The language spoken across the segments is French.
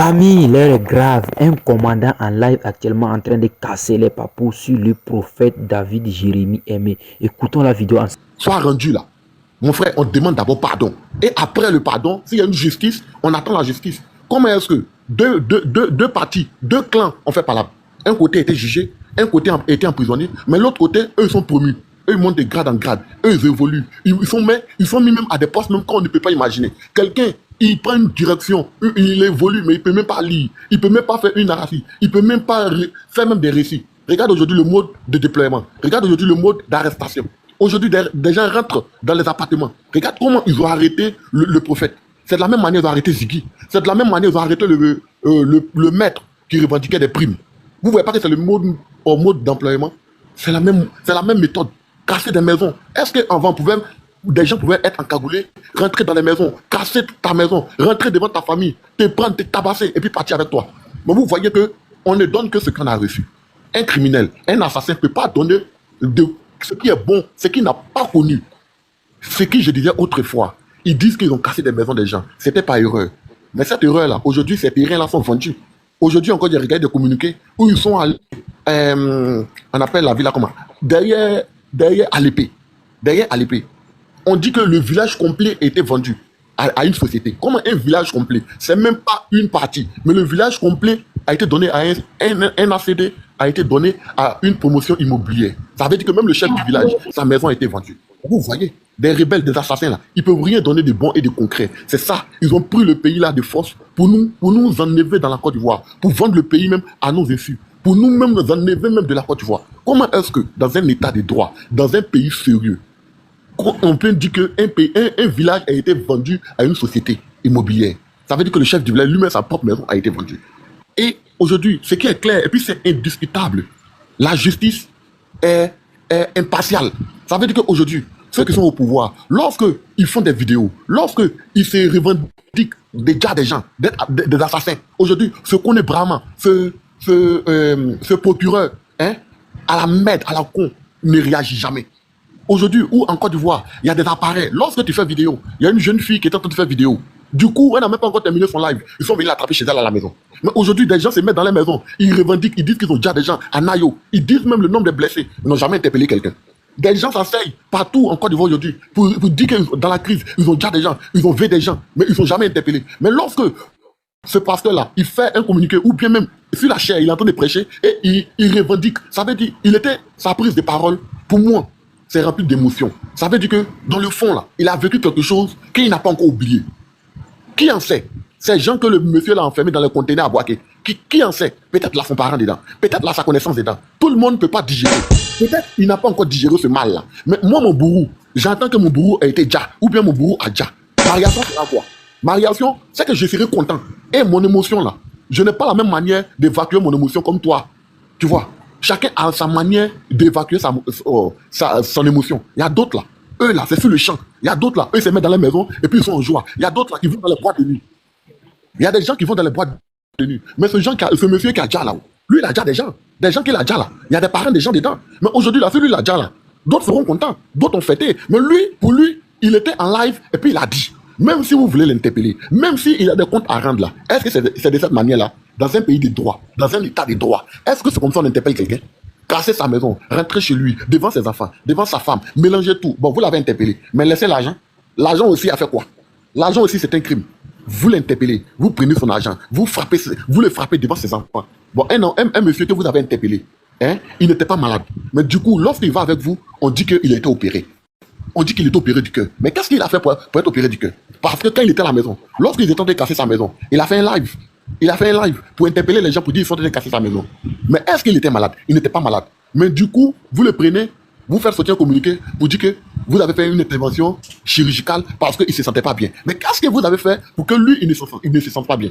Famille, l'heure est grave. Un commandant en live actuellement en train de casser les papous sur le prophète David Jérémie Aimé. Écoutons la vidéo ensemble. Sois rendu là. Mon frère, on demande d'abord pardon. Et après le pardon, s'il y a une justice, on attend la justice. Comment est-ce que deux parties, deux clans ont fait palabre? Un côté a été jugé, un côté a été emprisonné, mais l'autre côté, eux, ils sont promus. Eux, ils montent de grade en grade. Eux, ils évoluent. Ils sont mis même à des postes même qu'on ne peut pas imaginer. Quelqu'un, il prend une direction, il évolue, mais il ne peut même pas lire. Il ne peut même pas faire une narrative. Il ne peut même pas faire même des récits. Regarde aujourd'hui le mode de déploiement. Regarde aujourd'hui le mode d'arrestation. Aujourd'hui, des gens rentrent dans les appartements. Regarde comment ils ont arrêté le prophète. C'est de la même manière qu'ils ont arrêté Ziggy. C'est de la même manière qu'ils ont arrêté le maître qui revendiquait des primes. Vous ne voyez pas que c'est le mode d'emploiement? C'est la même méthode. Casser des maisons. Est-ce qu'avant, des gens pouvaient être encagoulés, rentrer dans les maisons, casser ta maison, rentrer devant ta famille, te prendre, te tabasser et puis partir avec toi? Mais vous voyez qu'on ne donne que ce qu'on a reçu. Un criminel, un assassin ne peut pas donner ce qui est bon, ce qu'il n'a pas connu. Ce que je disais autrefois, ils disent qu'ils ont cassé des maisons des gens. C'était pas erreur. Mais cette erreur-là, aujourd'hui, ces terrains-là sont vendus. Aujourd'hui, encore, il y a des communiqués où ils sont allés, on appelle la ville comment? Derrière Alépé. Derrière Alépé. On dit que le village complet était vendu à une société. Comment un village complet? C'est même pas une partie. Mais le village complet a été donné à un ACD, a été donné à une promotion immobilière. Ça veut dire que même le chef du village, sa maison a été vendue. Vous voyez, des rebelles, des assassins là, ils peuvent rien donner de bon et de concret. C'est ça, ils ont pris le pays là de force pour nous enlever dans la Côte d'Ivoire, pour vendre le pays même à nos insus, pour nous-mêmes nous enlever même de la Côte d'Ivoire. Comment est-ce que dans un état de droit, dans un pays sérieux, on peut dire qu'un village a été vendu à une société immobilière? Ça veut dire que le chef du village, lui-même, sa propre maison a été vendue. Et aujourd'hui, ce qui est clair, et puis c'est indiscutable, la justice est impartiale. Ça veut dire qu'aujourd'hui, ceux qui sont au pouvoir, lorsqu'ils font des vidéos, lorsqu'ils se revendiquent déjà des gens, des assassins, aujourd'hui, ce qu'on est bravement, ce procureur, à la merde, à la con, ne réagit jamais. Aujourd'hui, où en Côte d'Ivoire, il y a des appareils. Lorsque tu fais vidéo, il y a une jeune fille qui est en train de faire vidéo. Du coup, elle n'a même pas encore terminé son live. Ils sont venus l'attraper chez elle à la maison. Mais aujourd'hui, des gens se mettent dans les maisons. Ils revendiquent, ils disent qu'ils ont déjà des gens à Nayo. Ils disent même le nombre de blessés. Ils n'ont jamais interpellé quelqu'un. Des gens s'asseyent partout en Côte d'Ivoire aujourd'hui pour dire que dans la crise, ils ont déjà des gens, ils ont vu des gens, mais ils ne sont jamais interpellés. Mais lorsque ce pasteur-là, il fait un communiqué, ou bien même sur la chair, il est en train de prêcher, et il revendique, ça veut dire, sa prise de parole, pour moi, c'est rempli d'émotions. Ça veut dire que, dans le fond, là, il a vécu quelque chose qu'il n'a pas encore oublié. Qui en sait? Ces gens que le monsieur l'a enfermé dans le conteneur à Boaké, qui en sait? Peut-être là son parent dedans, peut-être là sa connaissance dedans. Tout le monde ne peut pas digérer. Peut-être qu'il n'a pas encore digéré ce mal-là. Mais moi, mon bourreau, j'entends que mon bourreau a été déjà, ou bien mon bourreau a déjà. Ma réaction, c'est quoi? Ma réaction, c'est que je serai content. Et mon émotion, là, je n'ai pas la même manière d'évacuer mon émotion comme toi. Tu vois? Chacun a sa manière d'évacuer son émotion. Il y a d'autres là. Eux là, c'est sur le champ. Il y a d'autres là. Eux se mettent dans la maison et puis ils sont en joie. Il y a d'autres là qui vont dans les boîtes de nuit. Il y a des gens qui vont dans les boîtes de nuit. Mais ce monsieur qui a déjà là, lui il a déjà des gens. Des gens qu'il a déjà là. Il y a des parents des gens dedans. Mais aujourd'hui là, celui il a déjà là. D'autres seront contents. D'autres ont fêté. Mais lui, pour lui, il était en live et puis il a dit. Même si vous voulez l'interpeller, même s'il a des comptes à rendre là, est-ce que c'est de cette manière-là, dans un pays de droit, dans un état de droit, est-ce que c'est comme ça qu'on interpelle quelqu'un? Casser sa maison, rentrer chez lui, devant ses enfants, devant sa femme, mélanger tout. Bon, vous l'avez interpellé, mais laissez l'argent. L'argent aussi a fait quoi? L'argent aussi c'est un crime. Vous l'interpellez, vous prenez son argent, vous le frappez devant ses enfants. Bon, un monsieur que vous avez interpellé, il n'était pas malade. Mais du coup, lorsqu'il va avec vous, on dit qu'il a été opéré. On dit qu'il est opéré du cœur. Mais qu'est-ce qu'il a fait pour être opéré du cœur? Parce que quand il était à la maison, lorsqu'il était en train de casser sa maison, il a fait un live. Il a fait un live pour interpeller les gens pour dire qu'ils sont en train de casser sa maison. Mais est-ce qu'il était malade? Il n'était pas malade. Mais du coup, vous le prenez, vous faites sortir un communiqué pour dire que vous avez fait une intervention chirurgicale parce qu'il ne se sentait pas bien. Mais qu'est-ce que vous avez fait pour que lui, il ne se sente pas bien?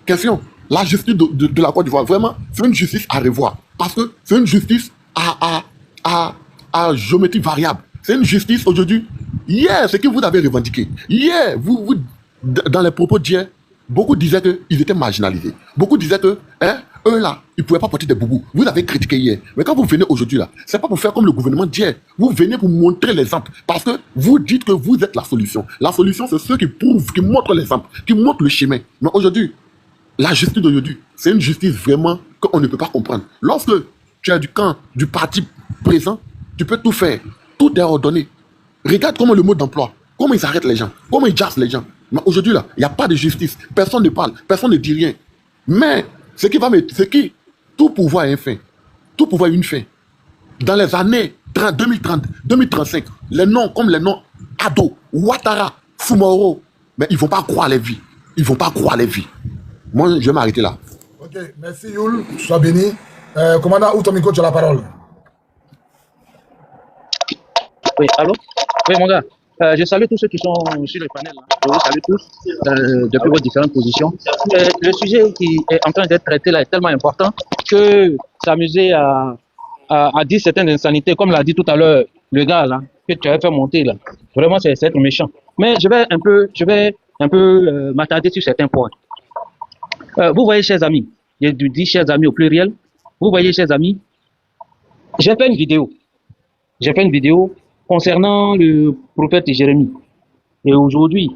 Question. La justice de la Côte d'Ivoire, vraiment, c'est une justice à revoir. Parce que c'est une justice à géométrie variable. C'est une justice aujourd'hui. Hier, ce que vous avez revendiqué. Hier, vous dans les propos d'hier, beaucoup disaient qu'ils étaient marginalisés. Beaucoup disaient que, eux là, ils ne pouvaient pas porter des boubous. Vous avez critiqué hier. Mais quand vous venez aujourd'hui là, c'est pas pour faire comme le gouvernement d'hier. Vous venez pour montrer l'exemple. Parce que vous dites que vous êtes la solution. La solution, c'est ceux qui prouvent, qui montrent l'exemple, qui montrent le chemin. Mais aujourd'hui, La justice d'aujourd'hui, c'est une justice vraiment qu'on ne peut pas comprendre. Lorsque tu es du camp du parti présent, tu peux tout faire. Tout est ordonné. Regarde comment le mode d'emploi, comment ils arrêtent les gens, comment ils jassent les gens. Mais aujourd'hui, là, il n'y a pas de justice. Personne ne parle, personne ne dit rien. Mais tout pouvoir a une fin. Tout pouvoir a une fin. Dans les années 2030, 2035, les noms comme les noms Ado, Ouattara, Fumoro, mais ils ne vont pas croire les vies. Ils ne vont pas croire les vies. Moi, je vais m'arrêter là. Ok, merci Youl, sois béni. Commandant, où ton micro, tu as la parole. Oui, allô? Oui, mon gars. Je salue tous ceux qui sont sur le panel. Je vous salue tous depuis vos différentes positions. Le sujet qui est en train d'être traité là est tellement important que s'amuser à dire certaines insanités, comme l'a dit tout à l'heure le gars là, que tu avais fait monter là. Vraiment, c'est être méchant. Mais je vais un peu m'attarder sur certains points. Vous voyez, chers amis, je dis chers amis au pluriel, vous voyez, chers amis, j'ai fait une vidéo. J'ai fait une vidéo concernant le prophète Jérémie. Et aujourd'hui,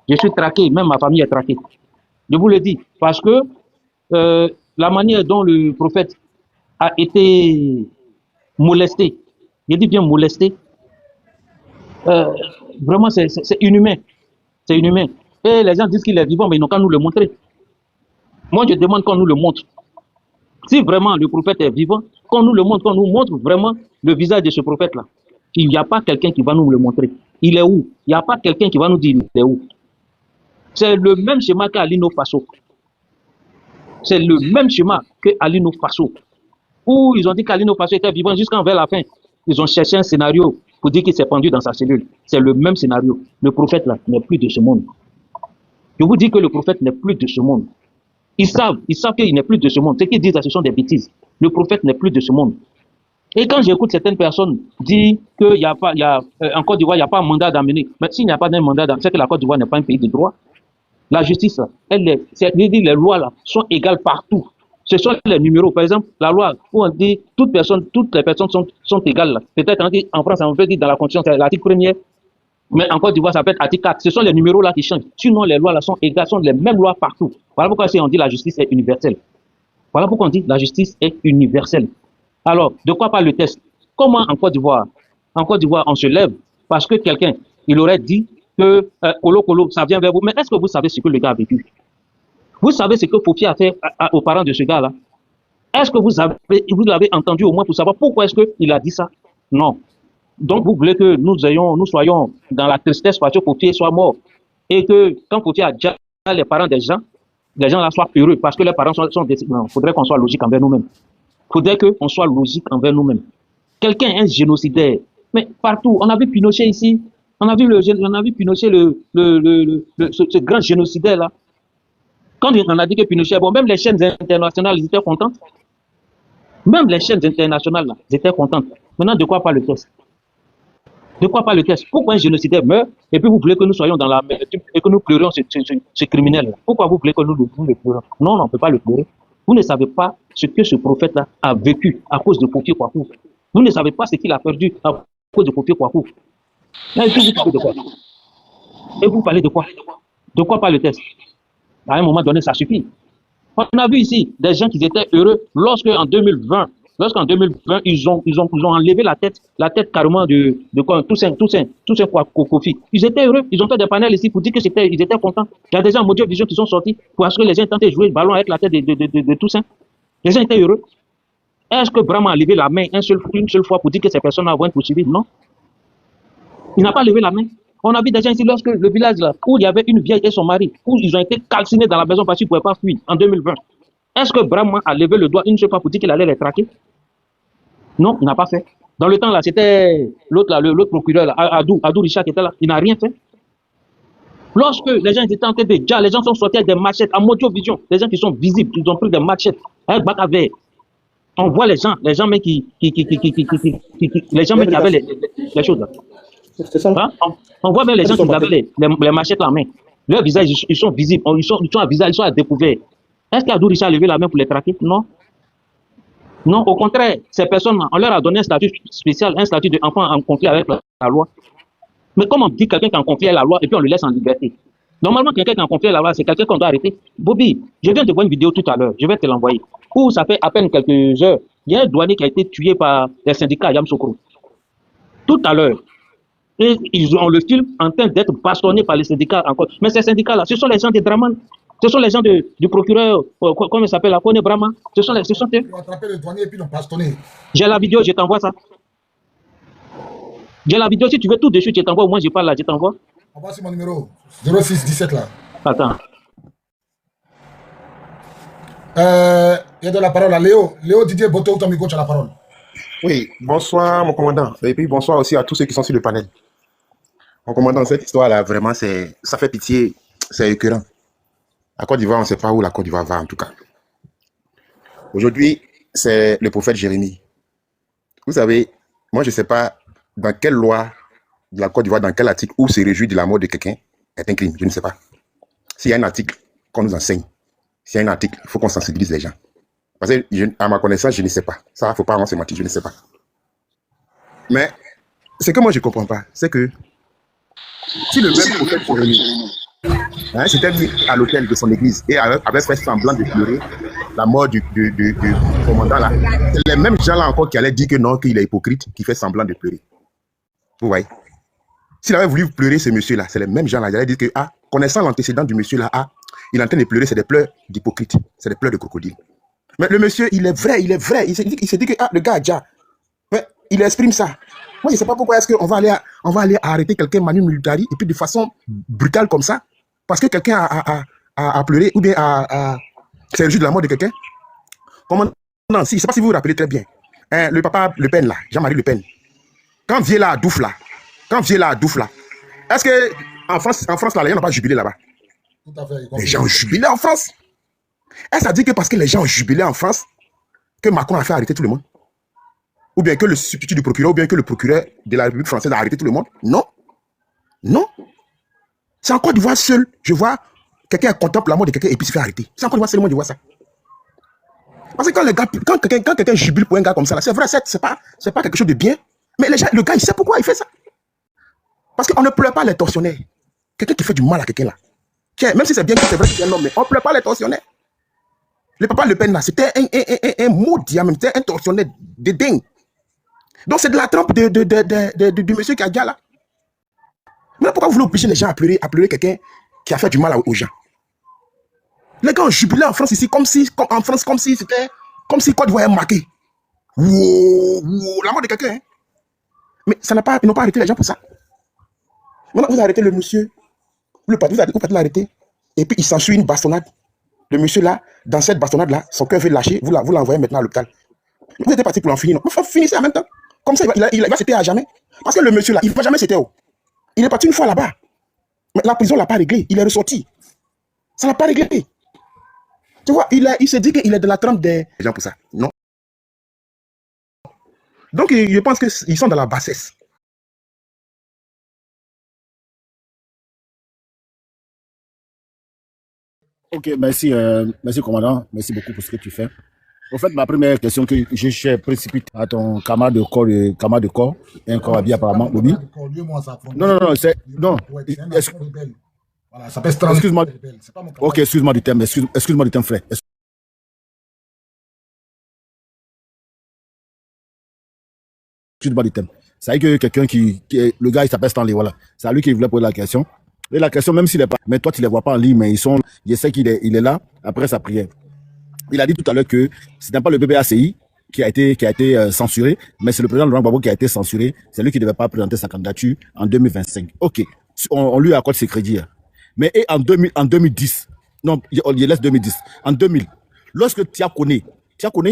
je suis traqué, même ma famille est traquée. Je vous le dis, parce que la manière dont le prophète a été molesté, je dis bien molesté, vraiment c'est inhumain. C'est inhumain. Et les gens disent qu'il est vivant, mais ils n'ont qu'à nous le montrer. Moi, je demande qu'on nous le montre. Si vraiment le prophète est vivant, qu'on nous le montre, qu'on nous montre vraiment le visage de ce prophète-là. Il n'y a pas quelqu'un qui va nous le montrer. Il est où? Il n'y a pas quelqu'un qui va nous dire il est où. C'est le même schéma qu'Alino Faso. C'est le même schéma qu'Alino Faso. Où ils ont dit qu'Alino Faso était vivant jusqu'en vers la fin. Ils ont cherché un scénario pour dire qu'il s'est pendu dans sa cellule. C'est le même scénario. Le prophète là n'est plus de ce monde. Je vous dis que le prophète n'est plus de ce monde. Ils savent qu'il n'est plus de ce monde. Ce qu'ils disent, ce sont des bêtises. Le prophète n'est plus de ce monde. Et quand j'écoute certaines personnes dire qu'il y a pas, en Côte d'Ivoire, il n'y a pas un mandat d'amener. Mais s'il n'y a pas d'un mandat d'amener, c'est que la Côte d'Ivoire n'est pas un pays de droit. La justice, les lois là, sont égales partout. Ce sont les numéros. Par exemple, la loi où on dit toutes les personnes sont égales. Peut-être en France, on peut dire dans la Constitution, c'est l'article 1er. Mais en Côte d'Ivoire, ça peut être article 4. Ce sont les numéros là qui changent. Sinon, les lois là sont égales, sont les mêmes lois partout. Voilà pourquoi on dit la justice est universelle. Voilà pourquoi on dit la justice est universelle. Alors, de quoi parle le test? Comment en Côte d'Ivoire? En Côte d'Ivoire, on se lève parce que quelqu'un, il aurait dit que Kolo, ça vient vers vous. Mais est-ce que vous savez ce que le gars a vécu? Vous savez ce que Fofi a fait aux parents de ce gars-là? Est-ce que vous l'avez entendu au moins pour savoir pourquoi est-ce qu'il a dit ça? Non. Donc, vous voulez que nous soyons dans la tristesse parce que Fofi soit mort. Et que quand Fofi a déjà les parents des gens là soient heureux parce que les parents sont non, il faudrait qu'on soit logique envers nous-mêmes. Il faudrait qu'on soit logique envers nous-mêmes. Quelqu'un est un génocidaire. Mais partout, on a vu Pinochet ici. On a vu Pinochet, ce grand génocidaire-là. Quand on a dit que Pinochet est bon, même les chaînes internationales, ils étaient contentes. Même les chaînes internationales, là, ils étaient contentes. Maintenant, de quoi parle le test? De quoi parle le test? Pourquoi un génocidaire meurt et puis vous voulez que nous soyons dans la mer et que nous pleurions ce criminel-là? Pourquoi vous voulez que nous le pleurions? Non, on ne peut pas le pleurer. Vous ne savez pas ce que ce prophète-là a vécu à cause de Fofi Kouakou. Vous ne savez pas ce qu'il a perdu à cause de Fofi Kouakou. Et puis vous parlez de quoi? Et vous parlez de quoi? De quoi parle le test? À un moment donné, ça suffit. On a vu ici des gens qui étaient heureux lorsqu'en 2020, ils ont enlevé la tête carrément de quoi, Toussaint Kofi. Ils étaient heureux, ils ont fait des panels ici pour dire que ils étaient contents. Il y a des gens en Modio Vision qui sont sortis parce que les gens tentaient de jouer le ballon avec la tête de Toussaint. Les gens étaient heureux. Est-ce que Brahma a levé la main une seule fois pour dire que ces personnes vont être poursuivies? Non. Il n'a pas levé la main. On a vu des gens ici lorsque le village là, où il y avait une vieille et son mari, où ils ont été calcinés dans la maison parce qu'ils ne pouvaient pas fuir en 2020. Est-ce que Brahma a levé le doigt une seule fois pour dire qu'il allait les traquer? Non, il n'a pas fait. Dans le temps là, c'était l'autre procureur là, Adou Richard qui était là, il n'a rien fait. Lorsque les gens étaient en train de dire, les gens sont sortis avec des machettes en Modio Vision, les gens qui sont visibles, ils ont pris des machettes avec bac à verre. On voit les gens même qui avaient les choses là. Hein? On voit même les gens qui avaient les machettes en main. Leurs visages, ils sont visibles, ils sont à visage, ils sont à découvert. Est-ce qu'Adou Richard a levé la main pour les traquer? Non. Non, au contraire, ces personnes, on leur a donné un statut spécial, un statut d'enfant en conflit avec la loi. Mais comment on dit quelqu'un qui est en conflit avec la loi et puis on le laisse en liberté? Normalement, quelqu'un qui est en conflit là-bas, c'est quelqu'un qu'on doit arrêter. Bobby, je viens de voir une vidéo tout à l'heure, je vais te l'envoyer. Où ça fait à peine quelques heures, il y a un douanier qui a été tué par les syndicats à Yamoussoukro. Tout à l'heure. Et on le filme en train d'être bastonné par les syndicats encore. Mais ces syndicats-là, ce sont les gens des Draman. Ce sont les gens du procureur, comment il s'appelle, la Kone Brahma. Ce sont eux. Ils ont attrapé le douanier et puis ils l'ont bastonné. J'ai la vidéo, je t'envoie ça. J'ai la vidéo, si tu veux tout de suite, je t'envoie. Moi, je parle là, je t'envoie. Envoie sur mon numéro 0617 là. Attends. Il y a de la parole à Léo. Léo Didier Boto, ton micro, tu as la parole. Oui, bonsoir mon commandant. Et puis bonsoir aussi à tous ceux qui sont sur le panel. Mon commandant, cette histoire-là, vraiment, ça fait pitié, c'est écœurant. La Côte d'Ivoire, on ne sait pas où la Côte d'Ivoire va en tout cas. Aujourd'hui, c'est le prophète Jérémie. Vous savez, moi je ne sais pas dans quelle loi de la Côte d'Ivoire, dans quel article où se réjouir de la mort de quelqu'un est un crime. Je ne sais pas. S'il y a un article qu'on nous enseigne, s'il y a un article, il faut qu'on sensibilise les gens. Parce que, à ma connaissance, je ne sais pas. Ça, il ne faut pas vraiment se mentir, je ne sais pas. Mais, ce que moi, je ne comprends pas, c'est que si le même prophète Jérémie s'était mis à l'hôtel de son église et avait fait semblant de pleurer la mort du commandant là, c'est les mêmes gens là encore qui allaient dire que non, qu'il est hypocrite, qui fait semblant de pleurer. Vous voyez? S'il avait voulu pleurer ce monsieur là, c'est les mêmes gens là, ils allaient dire que, connaissant l'antécédent du monsieur là, il est en train de pleurer, c'est des pleurs d'hypocrite, c'est des pleurs de crocodile. Mais le monsieur, il est vrai, il s'est dit que le gars a déjà, mais il exprime ça. Moi, je ne sais pas pourquoi est-ce qu'on va aller arrêter quelqu'un manu militari et puis de façon brutale comme ça, parce que quelqu'un a pleuré ou bien c'est le jour de la mort de quelqu'un. Comment? Non, si, je ne sais pas si vous vous rappelez très bien. Le papa Le Pen là, Jean-Marie Le Pen, quand vient là à Douf là, est-ce que en France là, les gens n'ont pas jubilé là-bas? Tout à fait. Les gens ont jubilé en France. Est-ce à dire que parce que les gens ont jubilé en France, que Macron a fait arrêter tout le monde? Ou bien que le substitut du procureur, ou bien que le procureur de la République française a arrêté tout le monde? Non. Non. C'est en Côte d'Ivoire seul, je vois quelqu'un contemple la mort de quelqu'un et puis se fait arrêter. C'est en Côte d'Ivoire seulement, je vois ça. Parce que quand quelqu'un jubile pour un gars comme ça, c'est vrai, c'est pas quelque chose de bien, mais le gars, il sait pourquoi il fait ça. Parce qu'on ne pleure pas les tortionnaires. Quelqu'un qui fait du mal à quelqu'un là. Tiens, même si c'est bien que c'est vrai que c'est un homme, mais on ne pleure pas les tortionnaires. Le papa Le Pen là, c'était un maudit, c'était un tortionnaire de dingue. Donc c'est de la trempe du monsieur qui a dit là. Mais pourquoi vous voulez obliger les gens à pleurer quelqu'un qui a fait du mal aux gens? Les gars ont jubilé en France ici, comme si Côte d'Ivoire est marqué. Wow, la mort de quelqu'un. Hein? Mais ils n'ont pas arrêté les gens pour ça. Maintenant, vous arrêtez le monsieur, vous l'arrêtez, et puis il s'ensuit une bastonnade. Le monsieur là, dans cette bastonnade là, son cœur veut lâcher, vous l'envoyez maintenant à l'hôpital. Vous êtes parti pour en finir, non? Finissez en même temps. Comme ça, il va s'éteindre à jamais. Parce que le monsieur là, il ne va jamais s'éteindre. Il est parti une fois là-bas. Mais la prison ne l'a pas réglé. Il est ressorti. Ça ne l'a pas réglé. Tu vois, il se dit qu'il est de la trempe des gens pour ça. Non. Donc, je pense qu'ils sont dans la bassesse. Ok, merci, merci commandant. Merci beaucoup pour ce que tu fais. En fait, ma première question que je précipite à ton camarade de corps, un corps habillé apparemment, Bobby. Non, c'est... Non. Voilà, ça pèse 30. Excuse-moi. Ok, excuse-moi du terme, excuse-moi du terme, frère. Excuse-moi du terme. C'est vrai que quelqu'un le gars, il s'appelle Stanley, voilà. C'est à lui qui voulait poser la question. Et la question, même s'il n'est pas... Mais toi, tu ne les vois pas en ligne, mais je sais qu'il est là, après sa prière. Il a dit tout à l'heure que ce n'est pas le BBACI qui a été censuré, mais c'est le président Laurent Gbagbo qui a été censuré. C'est lui qui ne devait pas présenter sa candidature en 2025. Ok, on lui accorde ses crédits. Mais en 2010, non, il laisse 2010. En 2000, lorsque Tiakoné,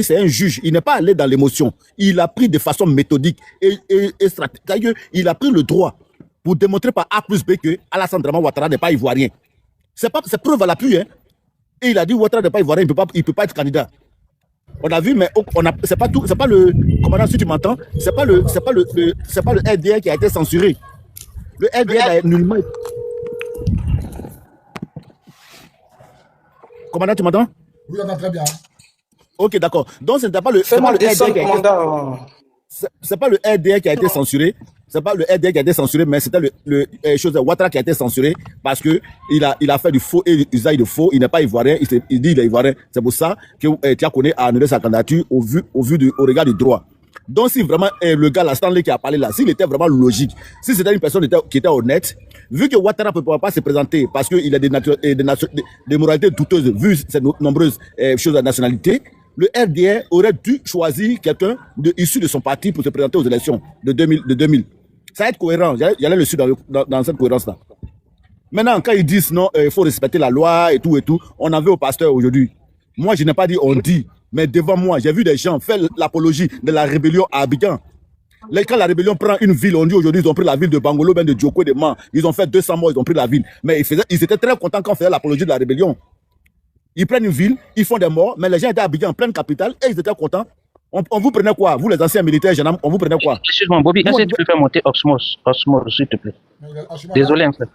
c'est un juge, il n'est pas allé dans l'émotion. Il a pris de façon méthodique et stratégique. Il a pris le droit pour démontrer par A plus B que Alassane Dramane Ouattara n'est pas ivoirien. C'est preuve à l'appui, hein. Et il a dit Ouattara n'est pas ivoirien, il peut pas être candidat. On a vu, mais c'est pas tout, c'est pas le commandant, si tu m'entends, c'est pas le RDR qui a été censuré. Le RDR a nullement. Commandant, tu m'entends? Oui, on entend très bien. Ok, d'accord. Donc ce n'est pas le RDR qui a été censuré. C'est pas le RDR qui a été censuré, C'est pas le RDR qui a été censuré, mais c'était le Ouattara qui a été censuré parce que il a fait du faux et usage de faux. Il n'est pas ivoirien. Il dit qu'il est ivoirien. C'est pour ça que Tiakoné a annulé sa candidature au regard du droit. Donc, si vraiment le gars, la Stanley qui a parlé là, s'il était vraiment logique, si c'était une personne qui était honnête, vu que Ouattara ne peut pas se présenter parce qu'il a des moralités douteuses, vu ses nombreuses choses de nationalité, le RDR aurait dû choisir quelqu'un issu de son parti pour se présenter aux élections de 2000. Ça va être cohérent. J'allais le suivre dans cette cohérence-là. Maintenant, quand ils disent non, il faut respecter la loi et tout, on en veut au pasteur aujourd'hui. Moi, je n'ai pas dit on dit, mais devant moi, j'ai vu des gens faire l'apologie de la rébellion à Abidjan. Quand la rébellion prend une ville, on dit aujourd'hui, ils ont pris la ville de Bangolo, ben de Djoko, de Man. Ils ont fait 200 morts, ils ont pris la ville. Mais ils étaient très contents quand on faisait l'apologie de la rébellion. Ils prennent une ville, ils font des morts, mais les gens étaient à Abidjan en pleine capitale et ils étaient contents. On vous prenait quoi? Vous, les anciens militaires, on vous prenait quoi? Excuse-moi, Bobby, est-ce que tu peux faire monter Osmose, s'il te plaît? Désolé, en fait.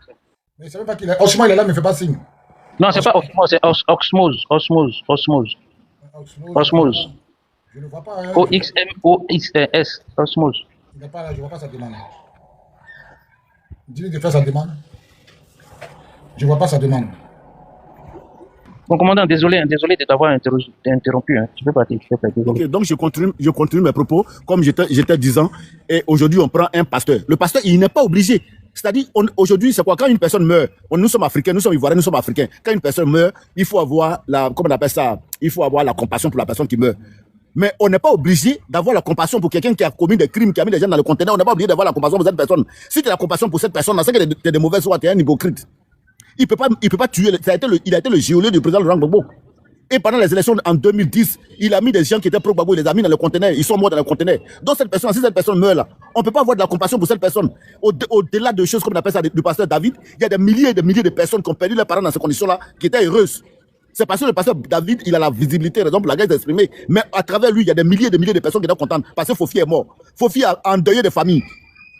Mais il ne savait pas qu'il est. Osmose, il est là, mais il ne fait pas signe. Non, c'est pas Osmose, c'est Osmose. Osmose. Je ne vois pas. Hein, O-X-M-O-X-S. Osmose. Il n'est pas là, je ne vois pas sa demande. Dis-lui de faire sa demande. Je ne vois pas sa demande. Mon commandant, désolé de t'avoir interrompu. Hein. Tu peux partir, Ok, donc je continue mes propos comme j'étais disant. Et aujourd'hui, on prend un pasteur. Le pasteur, il n'est pas obligé. C'est-à-dire, aujourd'hui, c'est quoi? Quand une personne meurt, nous sommes africains, nous sommes ivoiriens, nous sommes africains. Quand une personne meurt, il faut avoir comment on appelle ça? Il faut avoir la compassion pour la personne qui meurt. Mais on n'est pas obligé d'avoir la compassion pour quelqu'un qui a commis des crimes, qui a mis des gens dans le conteneur. On n'est pas obligé d'avoir la compassion pour cette personne. Si tu as la compassion pour cette personne, c'est que tu es de mauvaise foi, tu es un hypocrite. Il peut pas tuer. Il a été le geôlier du président Laurent Gbagbo. Et pendant les élections en 2010, il a mis des gens qui étaient pro-Gbagbo, il les a mis dans le conteneur. Ils sont morts dans le conteneur. Donc cette personne, si cette personne meurt là, on ne peut pas avoir de la compassion pour cette personne. Au-delà de choses comme on appelle ça du pasteur David, il y a des milliers et des milliers de personnes qui ont perdu leurs parents dans ces conditions-là, qui étaient heureuses. C'est parce que le pasteur David, il a la visibilité, raison pour laquelle il s'est exprimé. Mais à travers lui, il y a des milliers et des milliers de personnes qui sont contentes. Parce que Fofi est mort. Fofi a endeuillé des familles.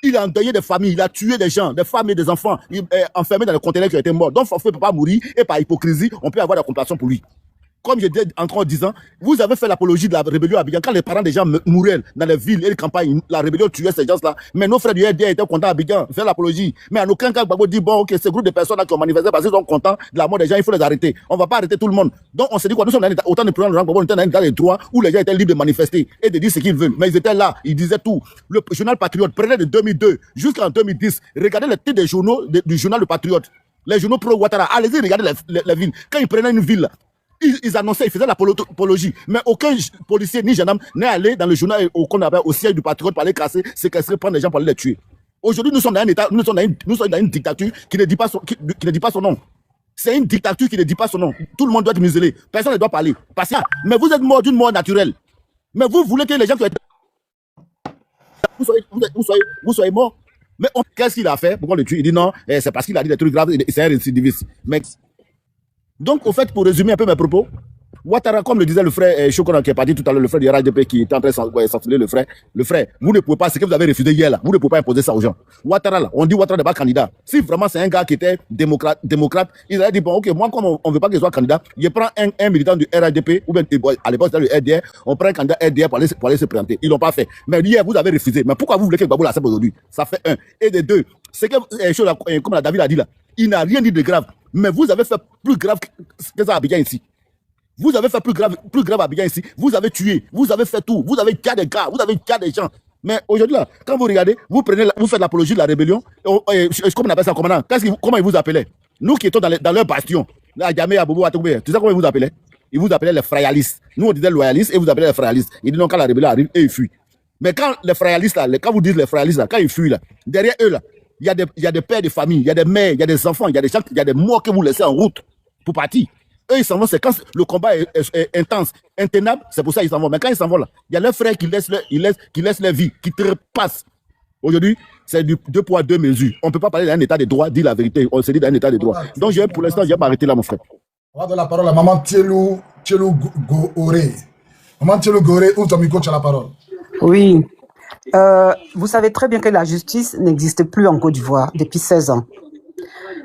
Il a endeuillé des familles, il a tué des gens, des femmes et des enfants, enfermés dans le conteneur qui a été mort. Donc Fofi ne peut pas mourir et par hypocrisie, on peut avoir de la compassion pour lui. Comme je disais encore en disant, vous avez fait l'apologie de la rébellion à Abidjan. Quand les parents des gens mouraient dans les villes et les campagnes, la rébellion tuait ces gens-là. Mais nos frères du RDA étaient contents à Abidjan, faire l'apologie. Mais en aucun cas, Gbagbo dit, bon, ok, ce groupe de personnes-là qui ont manifesté parce qu'ils sont contents de la mort des gens, il faut les arrêter. On ne va pas arrêter tout le monde. Donc on s'est dit quoi, nous sommes dans autant de problèmes, on était dans les droits où les gens étaient libres de manifester et de dire ce qu'ils veulent. Mais ils étaient là, ils disaient tout. Le journal Patriote prenait de 2002 jusqu'en 2010. Regardez les titres des journaux du journal Le Patriote. Les journaux pro-Ouattara. Allez-y, regardez les villes. Quand ils prenaient une ville, ils annonçaient, ils faisaient l'apologie. Mais aucun policier ni gendarme n'est allé dans le journal au siège du Patriote pour aller casser, séquestrer, prendre les gens pour aller les tuer. Aujourd'hui, nous sommes dans un état, nous sommes dans une dictature qui ne dit pas son nom. C'est une dictature qui ne dit pas son nom. Tout le monde doit être muselé. Personne ne doit parler. Mais vous êtes mort d'une mort naturelle. Mais vous voulez que les gens qui vous soyez morts. Mais qu'est-ce qu'il a fait? Pourquoi le tue? Il dit non, c'est parce qu'il a dit des trucs graves, c'est un récidiviste. Mais donc, au fait, pour résumer un peu mes propos, Ouattara, comme le disait le frère Chokora qui est parti tout à l'heure, le frère du RDP qui est en train de censurer le frère, vous ne pouvez pas, ce que vous avez refusé hier là, vous ne pouvez pas imposer ça aux gens. Ouattara là, on dit Ouattara n'est pas candidat. Si vraiment c'est un gars qui était démocrate, il aurait dit bon, ok, moi comme on ne veut pas qu'il soit candidat, je prends un militant du RDP, ou bien à l'époque c'était le RDR, on prend un candidat RDR pour aller se présenter. Ils l'ont pas fait. Mais hier, vous avez refusé. Mais pourquoi vous voulez que Gbagbo l'accepte aujourd'hui? Ça fait un. Et de deux, c'est que, comme la David a dit là, il n'a rien dit de grave. Mais vous avez fait plus grave que ça à Abidjan ici. Vous avez fait plus grave à Abidjan ici. Vous avez tué, vous avez fait tout. Vous avez tué des gars, vous avez tué des gens. Mais aujourd'hui, là, quand vous regardez, vous faites l'apologie de la rébellion. Comment on appelle ça, commandant? Comment ils vous appelaient? Nous qui étions dans leur bastion, là, Djamé, Abobo, Atoubé, tu sais comment ils vous appelaient? Ils vous appelaient les frayalistes. Nous, on disait loyalistes et vous appelez les frayalistes. Ils disent non, quand la rébellion arrive, et ils fuient. Mais quand les frayalistes, là, quand vous dites les frayalistes, là, quand ils fuient, là, derrière eux, là, il y a des pères de famille, il y a des mères, il y a des enfants, il y a des gens, il y a des morts que vous laissez en route pour partir. Eux, ils s'en vont, c'est quand le combat est intense, intenable, c'est pour ça qu'ils s'en vont. Mais quand ils s'en vont là, il y a leurs frères qui laissent leur vie, qui trépassent. Aujourd'hui, c'est du 2 poids 2 mesures. On ne peut pas parler d'un état de droit, dire la vérité. On se dit d'un état de droit. Donc, pour l'instant, je vais m'arrêter là, mon frère. On va donner la parole à maman Tielou Goré. Maman Tielou Goré, ouvre ton micro, tu as la parole. Oui. Vous savez très bien que la justice n'existe plus en Côte d'Ivoire depuis 16 ans.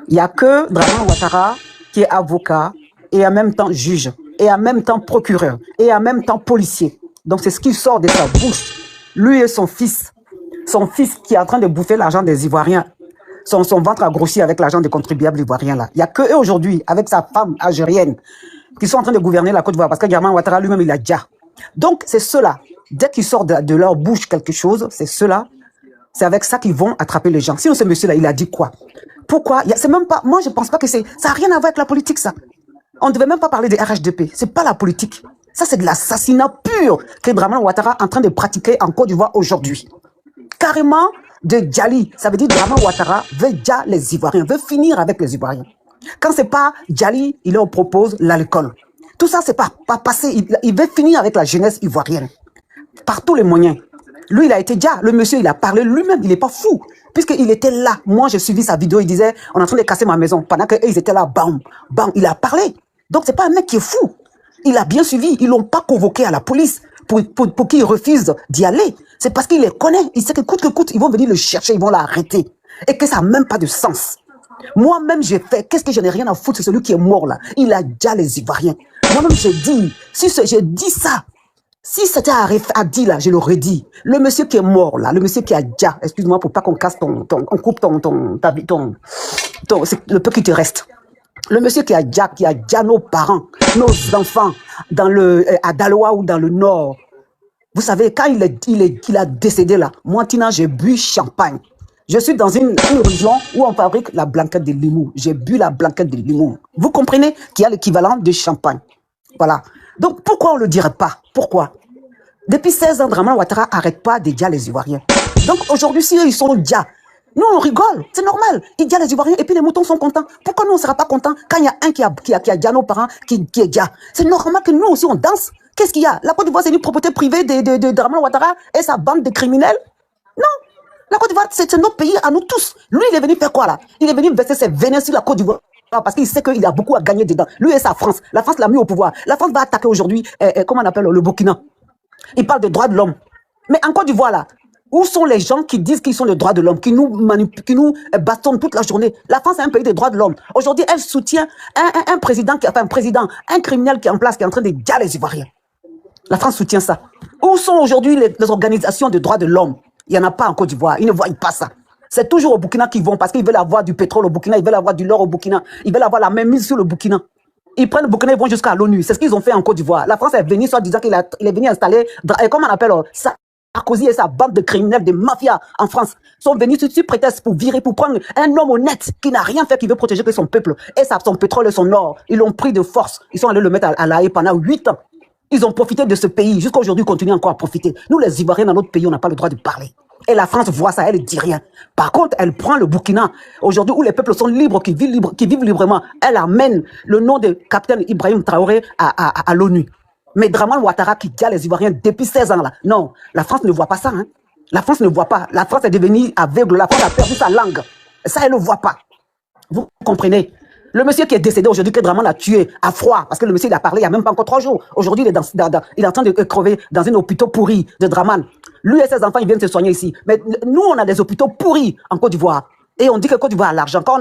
Il n'y a que Dramane Ouattara qui est avocat et en même temps juge, et en même temps procureur, et en même temps policier. Donc c'est ce qui sort de sa bouche, lui et son fils. son fils qui est en train de bouffer l'argent des Ivoiriens, son ventre a grossi avec l'argent des contribuables ivoiriens là. Il n'y a que eux aujourd'hui, avec sa femme algérienne, qui sont en train de gouverner la Côte d'Ivoire, parce que Draman Ouattara lui-même, il a déjà. Donc, c'est ceux-là, dès qu'ils sortent de leur bouche quelque chose, c'est ceux-là, c'est avec ça qu'ils vont attraper les gens. Sinon, ce monsieur-là, il a dit quoi? Pourquoi? C'est même pas, moi, je pense pas que ça n'a rien à voir avec la politique, ça. On ne devait même pas parler de RHDP. C'est pas la politique. Ça, c'est de l'assassinat pur que Draman Ouattara est en train de pratiquer en Côte d'Ivoire aujourd'hui. Carrément de Djali. Ça veut dire Draman Ouattara veut déjà les Ivoiriens, veut finir avec les Ivoiriens. Quand c'est pas Djali, il leur propose l'alcool. Tout ça, c'est pas passé. Il veut finir avec la jeunesse ivoirienne. Par tous les moyens. Lui, il a été déjà, le monsieur, il a parlé lui-même, il n'est pas fou. Puisqu'il était là. Moi, j'ai suivi sa vidéo, il disait, on est en train de casser ma maison. Pendant qu'ils étaient là, bam, bam, il a parlé. Donc, c'est pas un mec qui est fou. Il a bien suivi. Ils l'ont pas convoqué à la police pour qu'il refuse d'y aller. C'est parce qu'il les connaît. Il sait que coûte que coûte, ils vont venir le chercher, ils vont l'arrêter. Et que ça n'a même pas de sens. Moi-même, j'ai fait, qu'est-ce que je n'ai rien à foutre, c'est celui qui est mort là. Il a déjà les Ivoiriens. Moi-même, j'ai dit, si j'ai dit ça, si c'était à dire là, je l'aurais dit. Le monsieur qui est mort là, le monsieur qui a déjà, excuse-moi pour pas qu'on casse on coupe c'est le peu qui te reste. Le monsieur qui a déjà nos parents, nos enfants, à Daloa ou dans le Nord. Vous savez, quand il a décédé là, moi, Tina, j'ai bu champagne. Je suis dans une région où on fabrique la blanquette de Limoux. J'ai bu la blanquette de Limoux. Vous comprenez qu'il y a l'équivalent de champagne. Voilà. Donc, pourquoi on ne le dirait pas? Pourquoi? Depuis 16 ans, Draman Ouattara n'arrête pas de dire les Ivoiriens. Donc, aujourd'hui, si eux, ils sont déjà, nous, on rigole. C'est normal. Ils disent les Ivoiriens et puis les moutons sont contents. Pourquoi nous, on ne sera pas contents quand il y a un qui a déjà nos parents qui est déjà? C'est normal que nous aussi, on danse. Qu'est-ce qu'il y a? La Côte d'Ivoire, c'est une propriété privée de Draman Ouattara et sa bande de criminels? Non. La Côte d'Ivoire, c'est notre pays à nous tous. Lui, il est venu faire quoi là? Il est venu verser ses venin sur la Côte d'Ivoire parce qu'il sait qu'il a beaucoup à gagner dedans. Lui et sa France. La France l'a mis au pouvoir. La France va attaquer aujourd'hui, comment on appelle le Burkina. Il parle de droits de l'homme. Mais en Côte d'Ivoire là, où sont les gens qui disent qu'ils sont les droits de l'homme, qui nous bastonnent toute la journée? La France est un pays des droits de l'homme. Aujourd'hui, elle soutient un criminel qui est en place, qui est en train de dire les Ivoiriens. La France soutient ça. Où sont aujourd'hui les organisations de droits de l'homme? Il n'y en a pas en Côte d'Ivoire. Ils ne voient pas ça. C'est toujours au Burkina qu'ils vont parce qu'ils veulent avoir du pétrole au Burkina, ils veulent avoir du l'or au Burkina, ils veulent avoir la même mise sur le Burkina. Ils prennent le Burkina, ils vont jusqu'à l'ONU. C'est ce qu'ils ont fait en Côte d'Ivoire. La France est venue soit disant qu'il est venu installer, comment on appelle ça? Sarkozy et sa bande de criminels, de mafias en France sont venus sur prétexte pour virer, pour prendre un homme honnête qui n'a rien fait, qui veut protéger que son peuple et son pétrole et son or. Ils l'ont pris de force. Ils sont allés le mettre à La Haye pendant 8 ans. Ils ont profité de ce pays. Jusqu'à aujourd'hui, ils continuent encore à profiter. Nous, les Ivoiriens, dans notre pays, on n'a pas le droit de parler. Et la France voit ça, elle ne dit rien. Par contre, elle prend le Burkina, aujourd'hui où les peuples sont libres, qui vivent librement. Elle amène le nom de capitaine Ibrahim Traoré à l'ONU. Mais Draman Ouattara qui dit à les Ivoiriens depuis 16 ans là. Non, la France ne voit pas ça. Hein. La France ne voit pas. La France est devenue aveugle. La France a perdu sa langue. Ça, elle ne voit pas. Vous comprenez? Le monsieur qui est décédé aujourd'hui, que Draman a tué à froid, parce que le monsieur il a parlé il n'y a même pas encore 3 jours. Aujourd'hui, il est en train de crever dans un hôpital pourri de Draman. Lui et ses enfants, ils viennent se soigner ici. Mais nous, on a des hôpitaux pourris en Côte d'Ivoire. Et on dit que Côte d'Ivoire a l'argent. Quand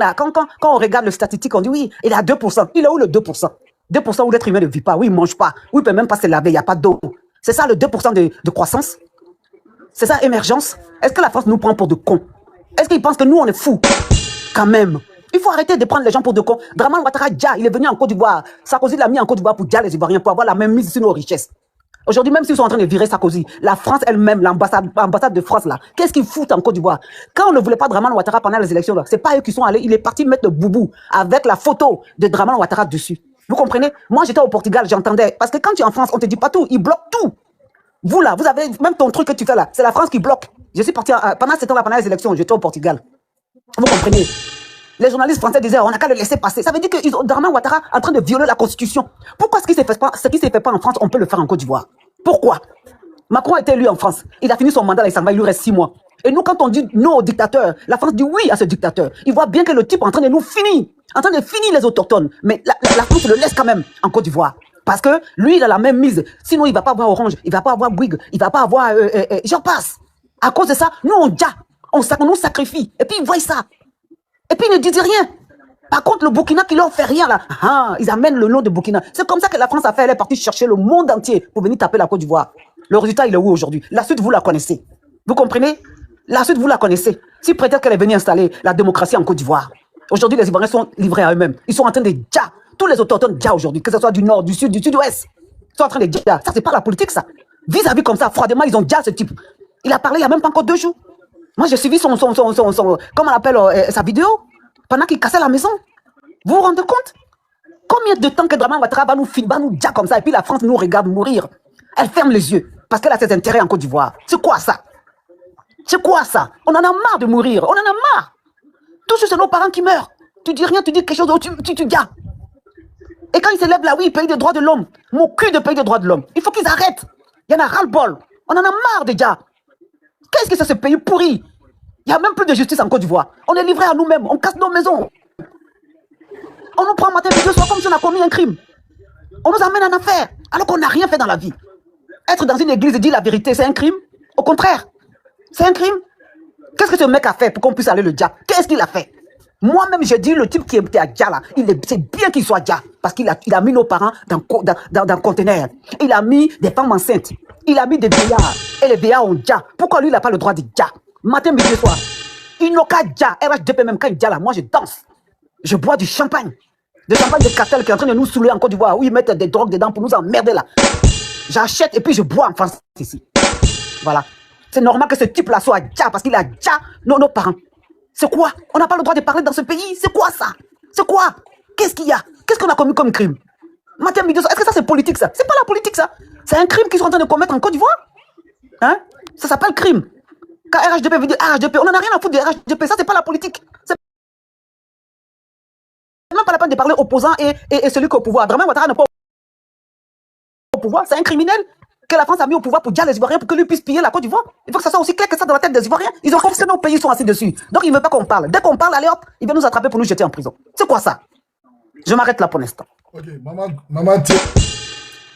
on regarde le statistique, on dit oui, il est à 2%. Il est où le 2%? 2% où l'être humain ne vit pas, où il ne mange pas, où il ne peut même pas se laver, il n'y a pas d'eau. C'est ça le 2% de croissance? C'est ça émergence? Est-ce que la France nous prend pour de cons? Est-ce qu'ils pensent que nous, on est fous? Quand même. Il faut arrêter de prendre les gens pour de cons. Draman Ouattara, il est venu en Côte d'Ivoire. Sarkozy l'a mis en Côte d'Ivoire pour dire les Ivoiriens, pour avoir la même mise sur nos richesses. Aujourd'hui, même s'ils sont en train de virer Sarkozy, la France elle-même, l'ambassade de France là, qu'est-ce qu'ils foutent en Côte d'Ivoire? Quand on ne voulait pas Draman Ouattara pendant les élections, c'est pas eux qui sont allés, il est parti mettre le boubou avec la photo de Draman Ouattara dessus. Vous comprenez? Moi, j'étais au Portugal, j'entendais. Parce que quand tu es en France, on ne te dit pas tout, ils bloquent tout. Vous là, vous avez même ton truc que tu fais là, c'est la France qui bloque. Je suis parti pendant ce temps-là, pendant les élections, j'étais au Portugal. Vous comprenez? Les journalistes français disaient, on n'a qu'à le laisser passer. Ça veut dire que Draman Ouattara est en train de violer la Constitution. Pourquoi ce qui ne se fait pas en France, on peut le faire en Côte d'Ivoire? Pourquoi? Macron a été élu en France. Il a fini son mandat, il s'en va, il lui reste 6 mois. Et nous, quand on dit non au dictateur, la France dit oui à ce dictateur. Il voit bien que le type est en train de nous finir, en train de finir les autochtones. Mais la France le laisse quand même en Côte d'Ivoire. Parce que lui, il a la même mise. Sinon, il ne va pas avoir Orange, il ne va pas avoir Bouygues, il ne va pas avoir... j'en passe. À cause de ça, nous, on nous sacrifie. Et puis, ils voient ça. Et puis, ils ne disent rien. Par contre, le Burkina qui leur fait rien, là, ils amènent le nom de Burkina. C'est comme ça que la France a fait. Elle est partie chercher le monde entier pour venir taper la Côte d'Ivoire. Le résultat, il est où aujourd'hui? La suite, vous la connaissez. Vous comprenez? La suite, vous la connaissez. Si peut-être qu'elle est venue installer la démocratie en Côte d'Ivoire, aujourd'hui, les Ivoiriens sont livrés à eux-mêmes. Ils sont en train de déjà, tous les autochtones déjà aujourd'hui, que ce soit du nord, du sud, du sud-ouest, sont en train de déjà. Ça, c'est pas la politique, ça. Vis-à-vis comme ça, froidement, ils ont déjà ce type. Il a parlé il n'y a même pas encore 2 jours. Moi, j'ai suivi comment on appelle sa vidéo, pendant qu'il cassait la maison. Vous vous rendez compte? Combien de temps que Dramane Ouattara va nous dire comme ça, et puis la France nous regarde mourir? Elle ferme les yeux, parce qu'elle a ses intérêts en Côte d'Ivoire. C'est quoi ça? C'est quoi ça? On en a marre de mourir, on en a marre. Toujours c'est nos parents qui meurent. Tu dis rien, tu dis quelque chose, tu dis. Et quand ils se lèvent là, oui, pays des droits de l'homme, mon cul de pays des droits de l'homme, il faut qu'ils arrêtent. Il y en a ras-le-bol. On en a marre déjà. Qu'est-ce que c'est ce pays pourri? Il n'y a même plus de justice en Côte d'Ivoire. On est livrés à nous-mêmes, on casse nos maisons. On nous prend matin et soir comme si on a commis un crime. On nous amène en affaire, alors qu'on n'a rien fait dans la vie. Être dans une église et dire la vérité, c'est un crime? Au contraire, c'est un crime. Qu'est-ce que ce mec a fait pour qu'on puisse aller le Dja? Qu'est-ce qu'il a fait? Moi-même, je dis le type qui était à Dja là, c'est bien qu'il soit Dja, parce qu'il a mis nos parents dans un conteneur. Il a mis des femmes enceintes. Il a mis des vieillards. Et les vieillards ont Dja. Pourquoi lui, il n'a pas le droit de Dja? Matin, midi et soir. Il n'a qu'à Dja. RHDP, même quand il Dja là, moi, je danse. Je bois du champagne. Des champagne de cartel qui est en train de nous saouler en Côte d'Ivoire, où ils mettent des drogues dedans pour nous emmerder là. J'achète et puis je bois en France ici. Voilà. C'est normal que ce type-là soit Dja, parce qu'il a Dja nos parents. C'est quoi? On n'a pas le droit de parler dans ce pays? C'est quoi ça? C'est quoi? Qu'est-ce qu'il y a? Qu'est-ce qu'on a commis comme crime? Matin, midi, est-ce que ça c'est politique ça? C'est pas la politique ça. C'est un crime qu'ils sont en train de commettre en Côte d'Ivoire. Hein? Ça s'appelle crime. Quand RHDP veut dire RHDP, on n'en a rien à foutre de RHDP. Ça c'est pas la politique. C'est même pas la peine de parler opposant et celui qui est au pouvoir. Dramane Ouattara n'est pas au pouvoir. C'est un criminel que la France a mis au pouvoir pour dire les Ivoiriens pour que lui puisse piller la Côte d'Ivoire. Il faut que ça soit aussi clair que ça dans la tête des Ivoiriens. Ils ont compris que nos pays sont assis dessus. Donc ils ne veulent pas qu'on parle. Dès qu'on parle, allez hop, ils viennent nous attraper pour nous jeter en prison. C'est quoi ça? Je m'arrête là pour l'instant. Ok, maman, tiens.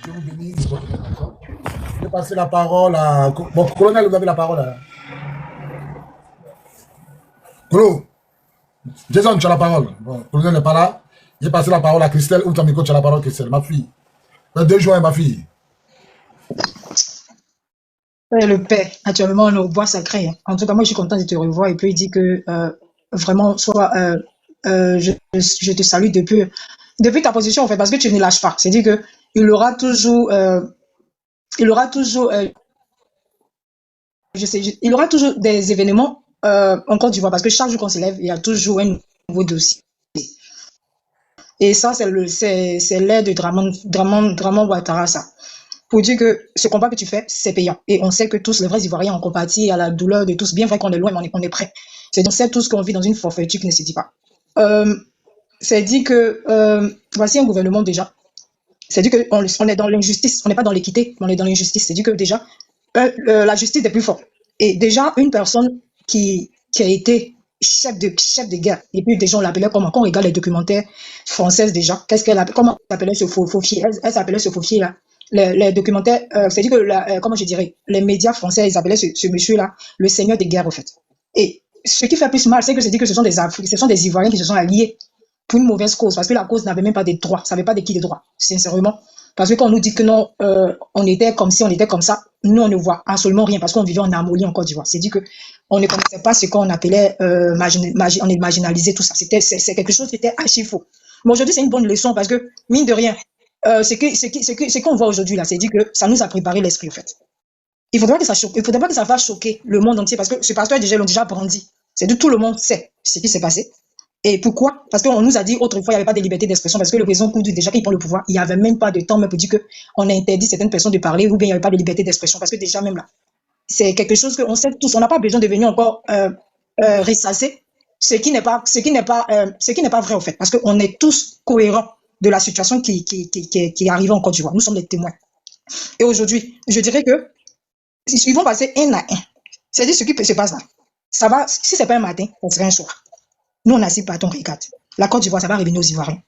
Je vous bénisse. Je vais passer la parole à... Bon, colonel, vous avez la parole. Colo, Jason, tu as la parole. Bon, colonel n'est pas là. J'ai passé la parole à Christelle. Ouvre ton micro, tu as la parole, Christelle. Ma fille. 2 juin, ma fille. Le paix, actuellement, on est au bois sacré. En tout cas, moi, je suis content de te revoir. Et puis, il dit que vraiment, je te salue depuis ta position, en fait, parce que tu ne lâches pas. C'est-à-dire que il aura toujours, il aura toujours des événements en Côte d'Ivoire, parce que chaque jour qu'on se lève, il y a toujours un nouveau dossier. Et ça, c'est l'aide de Dramane Ouattara, ça. Pour dire que ce combat que tu fais, c'est payant. Et on sait que tous les vrais Ivoiriens ont compatit à la douleur de tous. Bien vrai qu'on est loin, mais on est prêt. C'est donc c'est tous qu'on vit dans une forfaiture qui ne se dit pas. C'est dit que voici un gouvernement déjà. C'est dit qu'on est dans l'injustice. On n'est pas dans l'équité, mais on est dans l'injustice. C'est dit que déjà, la justice est plus forte. Et déjà, une personne qui a été chef de guerre, et puis déjà on l'appelait comment, quand on regarde les documentaires françaises déjà, comment on appelait ce faux-fier? Elle s'appelait ce faufier là. Les documentaires, c'est-à-dire que, comment je dirais, les médias français, ils appelaient ce monsieur-là le seigneur des guerres, au fait. Et ce qui fait plus mal, c'est que c'est dit que ce sont des Ivoiriens qui se sont alliés pour une mauvaise cause, parce que la cause n'avait même pas des droits, ça n'avait pas d'acquis de droits, sincèrement. Parce que quand on nous dit que non, on était comme si, on était comme ça, nous on ne voit absolument rien, parce qu'on vivait en harmonie en Côte d'Ivoire. C'est dit que on ne connaissait pas ce qu'on appelait, on est marginalisé, tout ça. C'est quelque chose qui était archi faux. Mais aujourd'hui, c'est une bonne leçon, parce que, mine de rien, ce qu'on voit aujourd'hui là, c'est dit que ça nous a préparé l'esprit, en fait. Il faudrait pas que ça fasse choquer le monde entier, parce que ce pasteur déjà l'ont déjà brandi. C'est de tout le monde sait ce qui s'est passé. Et pourquoi? Parce qu'on nous a dit autrefois il n'y avait pas de liberté d'expression, parce que le président Koudou, déjà qu'il prend le pouvoir, il n'y avait même pas de temps même pour dire qu'on a interdit certaines personnes de parler, ou bien il n'y avait pas de liberté d'expression, parce que déjà même là, c'est quelque chose qu'on sait tous. On n'a pas besoin de venir encore ressasser ce qui n'est pas vrai, en fait, parce qu'on est tous cohérents de la situation qui est arrivée en Côte d'Ivoire. Nous sommes les témoins. Et aujourd'hui, je dirais que ils vont passer un à un. C'est-à-dire ce qui se passe là. Ça va, si c'est pas un matin, ça sera un soir. Nous, on n'assiste pas, on regarde. La Côte d'Ivoire, ça va revenir aux Ivoiriens.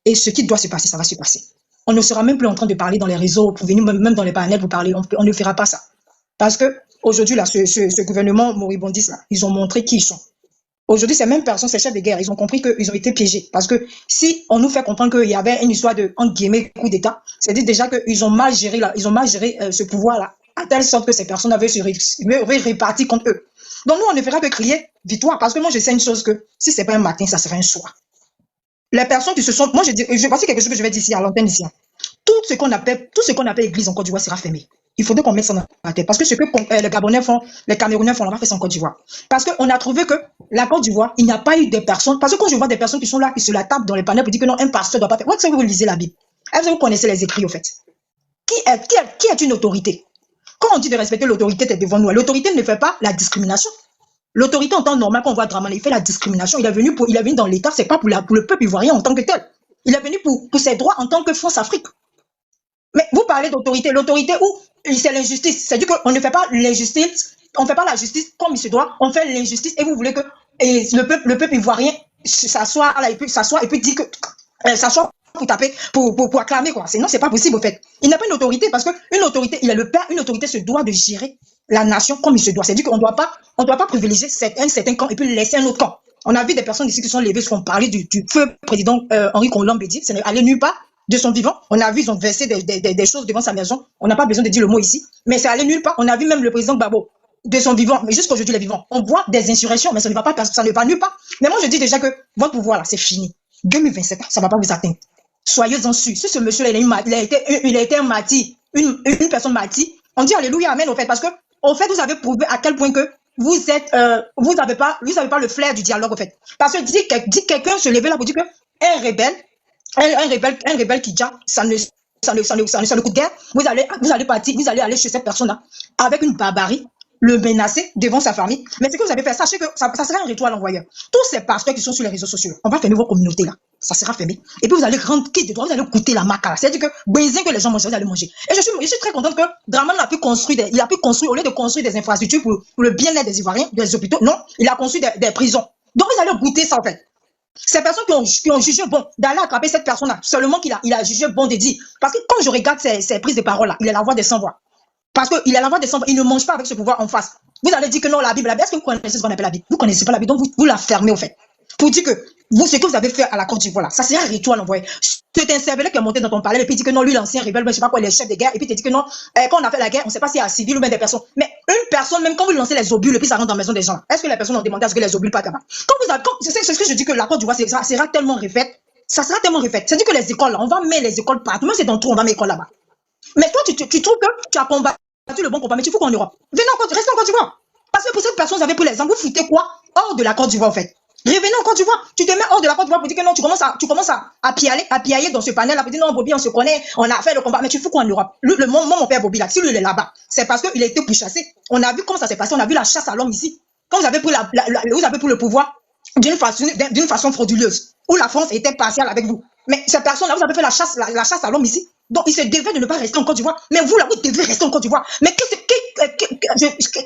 Et ce qui doit se passer, ça va se passer. On ne sera même plus en train de parler dans les réseaux, pour venir même dans les panels pour parler. On ne fera pas ça. Parce que aujourd'hui, là, ce gouvernement moribondiste, là, ils ont montré qui ils sont. Aujourd'hui, ces mêmes personnes, ces chefs de guerre, ils ont compris qu'ils ont été piégés. Parce que si on nous fait comprendre qu'il y avait une histoire de, entre guillemets, coup d'État, c'est-à-dire déjà qu'ils ont mal géré, là, ils ont mal géré ce pouvoir-là à telle sorte que ces personnes avaient se répartir contre eux. Donc nous, on ne fera que crier victoire, parce que moi, je sais une chose que si c'est pas un matin, ça sera un soir. Les personnes qui se sont, moi je voici quelque chose que je vais dire ici à l'antenne ici. Tout ce qu'on appelle église en Côte d'Ivoire sera fermé. Il faudrait qu'on mette ça dans la tête. Parce que ce que les Gabonais font, les Camerounais font, on va faire ça en Côte d'Ivoire. Parce qu'on a trouvé que la Côte d'Ivoire, il n'y a pas eu des personnes. Parce que quand je vois des personnes qui sont là, qui se la tapent dans les panels pour dire que non, un pasteur ne doit pas faire. Est-ce que vous lisez la Bible? Est-ce que vous connaissez les écrits au fait? Qui est une autorité? Quand on dit de respecter l'autorité, c'est devant nous. L'autorité ne fait pas la discrimination. L'autorité en temps normal, quand on voit Dramane, il fait la discrimination. Il est venu dans l'État, c'est pas pour le peuple ivoirien en tant que tel. Il est venu pour ses droits en tant que France-Afrique. Mais vous parlez d'autorité. L'autorité où c'est l'injustice. C'est-à-dire qu'on ne fait pas l'injustice, on ne fait pas la justice comme il se doit, on fait l'injustice et vous voulez que le peuple ivoirien s'assoie et puis dire que s'assoit pour taper, pour acclamer quoi. Sinon, c'est pas possible au fait. Il n'a pas une autorité parce qu'une autorité, il est le père, une autorité se doit de gérer la nation comme il se doit. C'est-à-dire qu'on ne doit pas privilégier un certain camp et puis laisser un autre camp. On a vu des personnes ici qui sont levées, qui ont parlé du feu président Henri Coulombe-Bédi, ça n'est allé nulle part de son vivant. On a vu, ils ont versé des choses devant sa maison. On n'a pas besoin de dire le mot ici, mais ça allait nulle part. On a vu même le président Gbagbo de son vivant, mais jusqu'aujourd'hui, les vivants. On voit des insurrections, mais ça ne va nulle part. Mais moi, je dis déjà que votre pouvoir, là, c'est fini. 2027, ça ne va pas vous atteindre. Soyez-en sûrs. Si ce monsieur-là, il a été un martyr, une personne martyr, on dit alléluia, amen, au fait, parce que, au fait, vous avez prouvé à quel point que vous n'avez pas le flair du dialogue, au fait. Parce que dit quelqu'un se lever là pour dire que un rebelle qui déjà, ça ne coûte guère, vous allez partir, vous allez aller chez cette personne-là avec une barbarie, le menacer devant sa famille. Mais ce que vous avez fait, sachez que ça sera un retour à l'envoyeur. Tous ces pasteurs qui sont sur les réseaux sociaux, on va fermer vos communautés là. Ça sera fermé. Et puis vous allez rendre quitte de droit, vous allez goûter la maca. C'est-à-dire que baiser que les gens mangent, vous allez manger. Et je suis très contente que Dramane a pu construire, au lieu de construire des infrastructures pour le bien-être des Ivoiriens, des hôpitaux, non, il a construit des prisons. Donc vous allez goûter ça en fait. Ces personnes qui ont jugé bon d'aller attraper cette personne-là, seulement qu'il a jugé bon de dire. Parce que quand je regarde ses prises de parole là, il est la voix des sans-voix. Parce qu'il a la voix des sans-voix, il ne mange pas avec ce pouvoir en face. Vous allez dire que non, la Bible, est-ce que vous connaissez ce qu'on appelle la Bible? Vous ne connaissez pas la Bible, donc vous la fermez au fait. Pour dire que ce que vous avez fait à la Côte d'Ivoire là, ça c'est un rituel envoyé. C'est un cervelet qui est monté dans ton palais et puis dit que non, lui l'ancien rebelle, je sais pas quoi, les chefs de guerre, et puis tu dis que non, quand on a fait la guerre, on ne sait pas si c'est à civil ou bien des personnes. Mais une personne, même quand vous lancez les obules et puis ça rentre dans la maison des gens, est-ce que les personnes ont demandé à ce que les obules pas là-bas? C'est ce que je dis que la Côte d'Ivoire, ça sera tellement refaite. Ça sera tellement refaite. C'est-à-dire que les écoles là, on va mettre les écoles partout, même si c'est dans tout, on va mettre l'école là-bas. Mais toi, tu trouves que tu as combattu le bon combat, mais tu fous quoi en Europe? Venez restez en Côte d'Ivoire. Parce que pour cette personne, vous avez pris l'exemple, vous foutez quoi hors de la Côte d'Ivoire en fait. Revenez en Côte d'Ivoire, tu te mets hors de la Côte d'Ivoire pour dire que non, tu commences à piailler dans ce panel là pour dire non, Bobby, on se connaît, on a fait le combat, mais tu fous quoi en Europe? Mon père Bobby là, si lui il est là-bas, c'est parce qu'il a été pourchassé. On a vu comment ça s'est passé, on a vu la chasse à l'homme ici. Quand vous avez pris le pouvoir d'une façon frauduleuse, où la France était partiale avec vous. Mais cette personne-là, vous avez fait la chasse à l'homme ici. Donc, il se devait de ne pas rester en Côte d'Ivoire. Mais vous, là, vous devez rester en Côte d'Ivoire. Mais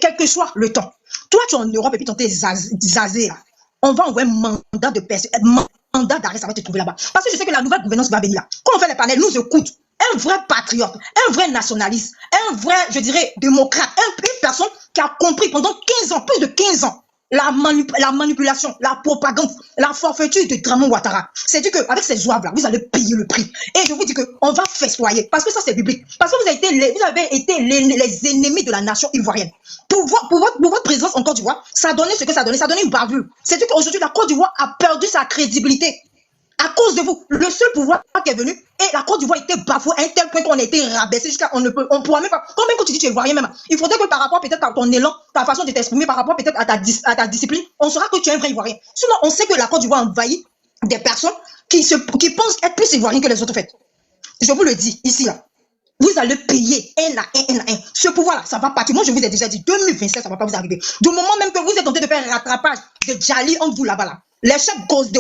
quel que soit le temps. Toi, tu es en Europe et puis tu es zazé, là. On va envoyer un mandat d'arrêt, ça va te trouver là-bas. Parce que je sais que la nouvelle gouvernance va venir là. Quand on fait les panels, nous écoute. Un vrai patriote, un vrai nationaliste, un vrai, je dirais, démocrate, une personne qui a compris pendant 15 ans, plus de 15 ans, la manipulation, la propagande, la forfaiture de Dramane Ouattara. C'est-à-dire qu'avec ces zouaves-là, vous allez payer le prix. Et je vous dis qu'on va festoyer, parce que ça c'est biblique. Parce que vous avez été les ennemis de la nation ivoirienne. Pour votre présence en Côte d'Ivoire, ça a donné ce que ça a donné. Ça a donné une bavure. C'est-à-dire qu'aujourd'hui, la Côte d'Ivoire a perdu sa crédibilité. À cause de vous, le seul pouvoir qui est venu, et la Côte d'Ivoire était bafouée à un tel point qu'on a été rabaissé jusqu'à on pourra même pas. Quand tu dis que tu es ivoirien même, il faudrait que par rapport peut-être à ton élan, ta façon de t'exprimer, par rapport peut-être à ta discipline, on saura que tu es un vrai ivoirien. Sinon, on sait que la Côte d'Ivoire envahit des personnes qui pensent être plus ivoiriens que les autres faits. Je vous le dis ici là. Vous allez payer un à un. Ce pouvoir-là, ça va partir. Moi, je vous ai déjà dit, 2027, ça ne va pas vous arriver. Du moment même que vous êtes tenté de faire un rattrapage de Djali entre vous là-bas là. Les chefs de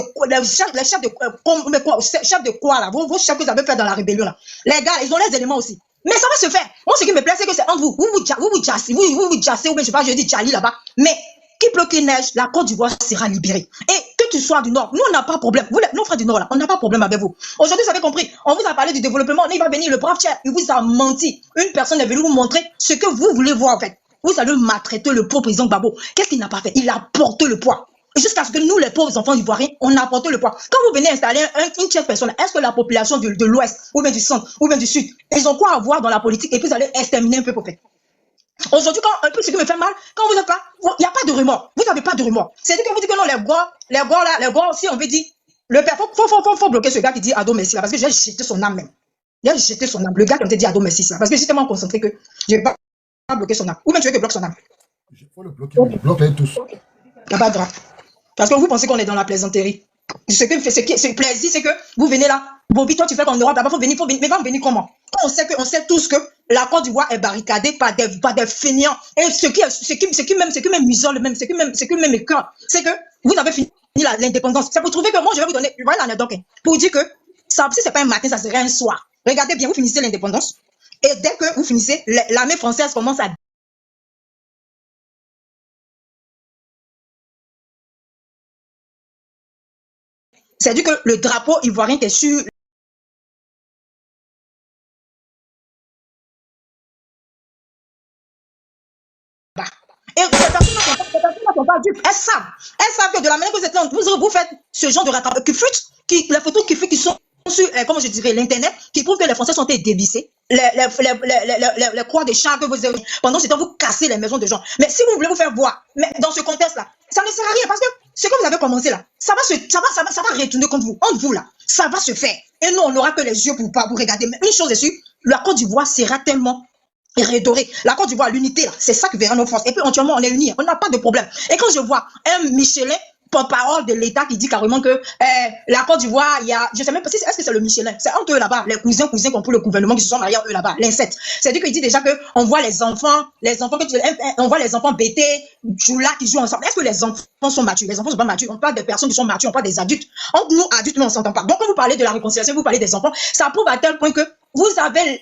quoi là, vos chefs que vous avez fait dans la rébellion là. Les gars, ils ont les éléments aussi. Mais ça va se faire. Moi, ce qui me plaît, c'est que c'est entre vous. Vous vous jassez, ou bien je sais pas, je dis Djali là-bas. Mais qui bloque neige, la Côte d'Ivoire sera libérée. Et que tu sois du Nord, nous on n'a pas de problème. Vous, nos frères du Nord là, on n'a pas de problème avec vous. Aujourd'hui, vous avez compris. On vous a parlé du développement. Il va venir le brave chef. Il vous a menti. Une personne est venue vous montrer ce que vous voulez voir en fait. Vous allez maltraiter le pauvre président Gbagbo. Qu'est-ce qu'il n'a pas fait? Il a porté le poids. Jusqu'à ce que nous, les pauvres enfants ivoiriens, on a porté le poids. Quand vous venez installer une tierce personne, est-ce que la population de l'Ouest, ou bien du Centre, ou bien du Sud, ils ont quoi à voir dans la politique et puis vous allez exterminer un peu pour faire? Aujourd'hui, quand un peu ce qui me fait mal, quand vous êtes là, il n'y a pas de remords. Vous n'avez pas de remords. C'est-à-dire que vous dites que non, les gars, si on veut dire, le père, faut bloquer ce gars qui dit Ado Messi là, parce que j'ai jeté son âme même. J'ai jeté son âme. Le gars qui me dit Ado Messi là, parce que j'étais tellement concentré que je ne vais pas bloquer son âme. Ou même tu veux que je bloque son âme. Il faut le bloquer, bloque-les tous. Il n'y a pas de grave. Parce que vous pensez qu'on est dans la plaisanterie. Ce plaisir, c'est que vous venez là. Bobby, toi, tu fais qu'en Europe, là-bas, mais va venir comment? Quand on sait tous que la Côte d'Ivoire est barricadée par des fainéants. Et ce qui même m'isole, ce qui même écœure, c'est que vous avez fini l'indépendance. C'est pour trouver que moi, je vais vous donner, voilà l'anecdote, pour dire que ça, si c'est pas un matin, ça serait un soir. Regardez bien, vous finissez l'indépendance. Et dès que vous finissez, l'armée française commence à c'est-à-dire que le drapeau ivoirien qui est sur bas. Et ces personnes-là sont pas dupes. Elles savent que de la manière que vous faites ce genre de rattrapage, les photos qui sont sur, comment je dirais, l'internet, qui prouvent que les Français sont dévissés, les croix de chars que vous avez, pendant ce temps, vous cassez les maisons de gens. Mais si vous voulez vous faire voir, mais dans ce contexte-là, ça ne sert à rien parce que ce que vous avez commencé là, ça va retourner contre vous là. Ça va se faire. Et nous, on n'aura que les yeux pour vous regarder. Mais une chose est sûre, la Côte d'Ivoire sera tellement redorée. La Côte d'Ivoire, l'unité là, c'est ça que verra nos forces. Et puis, actuellement, on est unis, on n'a pas de problème. Et quand je vois un Michelin, porte-parole de l'État qui dit carrément que la Côte d'Ivoire, il y a, je sais même pas si est-ce que c'est le Michelin, c'est entre eux là-bas, les cousins qui ont pour le gouvernement qui se sont mariés eux là-bas, l'inceste. C'est-à-dire qu'il dit déjà que on voit les enfants on voit les enfants bêtés, là qui jouent ensemble. Est-ce que les enfants sont matures? Les enfants sont pas matures. On parle de personnes qui sont matures, on parle des adultes. Entre nous adultes, nous on s'entend pas. Donc quand vous parlez de la réconciliation, vous parlez des enfants, ça prouve à tel point que vous avez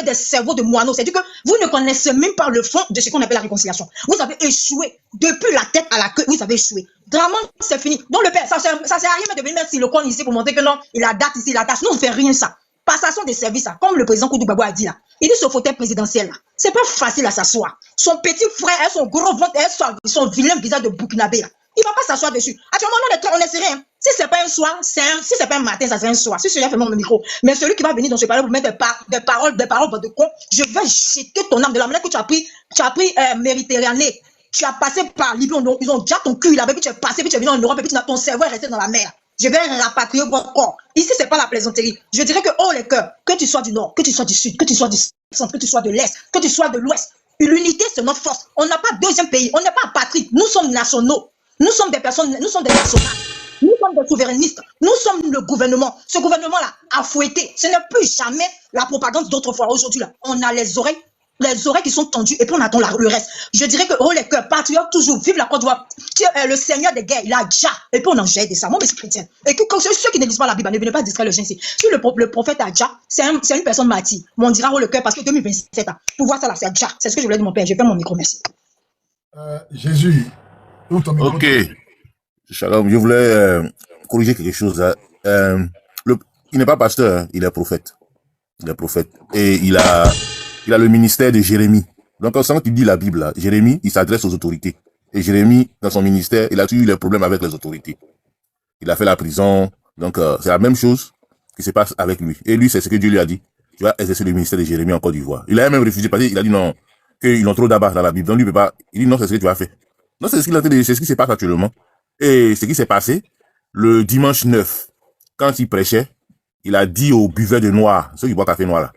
des cerveaux de moineaux. C'est-à-dire que vous ne connaissez même pas le fond de ce qu'on appelle la réconciliation. Vous avez échoué. Depuis la tête à la queue, vous avez échoué. Vraiment, c'est fini. Donc le père, ça sert à rien de venir mettre silicone ici pour montrer que non, il a date ici, il a date. Nous, on ne fait rien ça. Passation des services, là, comme le président Koudou Babou a dit là. Il dit ce fauteuil présidentiel là. C'est pas facile à s'asseoir. Son petit frère, son gros ventre, son vilain visage de Burkinabé là. Il va pas s'asseoir dessus. Actuellement, on est sérieux. Hein. Si c'est pas un soir, si c'est pas un matin, ça serait un soir. Si celui-là fait mon micro. Mais celui qui va venir dans ce palais pour mettre des paroles de con, je vais jeter ton âme de la manière que tu as pris Méditerranée. Tu as passé par Libye, ils ont déjà ton cul là-bas, puis tu es passé, puis tu es venu en Europe, et puis ton cerveau est resté dans la mer. Je vais rapatrier votre corps. Ici, c'est pas la plaisanterie. Je dirais que, oh les cœurs, que tu sois du nord, que tu sois du sud, que tu sois du centre, que tu sois de l'est, que tu sois de l'ouest. L'unité, c'est notre force. On n'a pas deuxième pays. On n'est pas patrie. Nous sommes nationaux. Nous sommes des personnes, nous sommes des nationales. Nous sommes des souverainistes. Nous sommes le gouvernement. Ce gouvernement-là a fouetté. Ce n'est plus jamais la propagande d'autrefois. Aujourd'hui, là, on a les oreilles qui sont tendues et puis on attend le reste. Je dirais que, oh les cœurs, patriotes toujours, vive la Côte d'Ivoire. Le Seigneur des guerres, il a déjà. Et puis on en jette ça. Moi, mais c'est chrétien. Et que ceux qui ne lisent pas la Bible, ne venez pas distraire le gens ici. Si le prophète a déjà, c'est une personne martyre. Mais on dira, oh le cœur, parce que 2027 ans, pour voir ça là, c'est déjà. C'est ce que je voulais dire mon père. Je fais mon micro, merci. Jésus, ouvre ton micro. Ok. Shalom, je voulais corriger quelque chose. Hein. Il n'est pas pasteur, hein, il est prophète. Il est prophète. Et il a le ministère de Jérémie. Donc, quand tu dis la Bible, là, Jérémie, il s'adresse aux autorités. Et Jérémie, dans son ministère, il a eu des problèmes avec les autorités. Il a fait la prison. Donc, c'est la même chose qui se passe avec lui. Et lui, c'est ce que Dieu lui a dit. Tu vas exercer le ministère de Jérémie en Côte d'Ivoire. Il a même refusé parce qu'il a dit non, qu'ils ont trop d'abat dans la Bible. Donc, lui, il peut pas. Il dit non, c'est ce que tu vas faire. Non, c'est ce qui se passe actuellement. Et ce qui s'est passé, le dimanche 9, quand il prêchait, il a dit aux buveurs de noir, ceux qui boivent café noir là,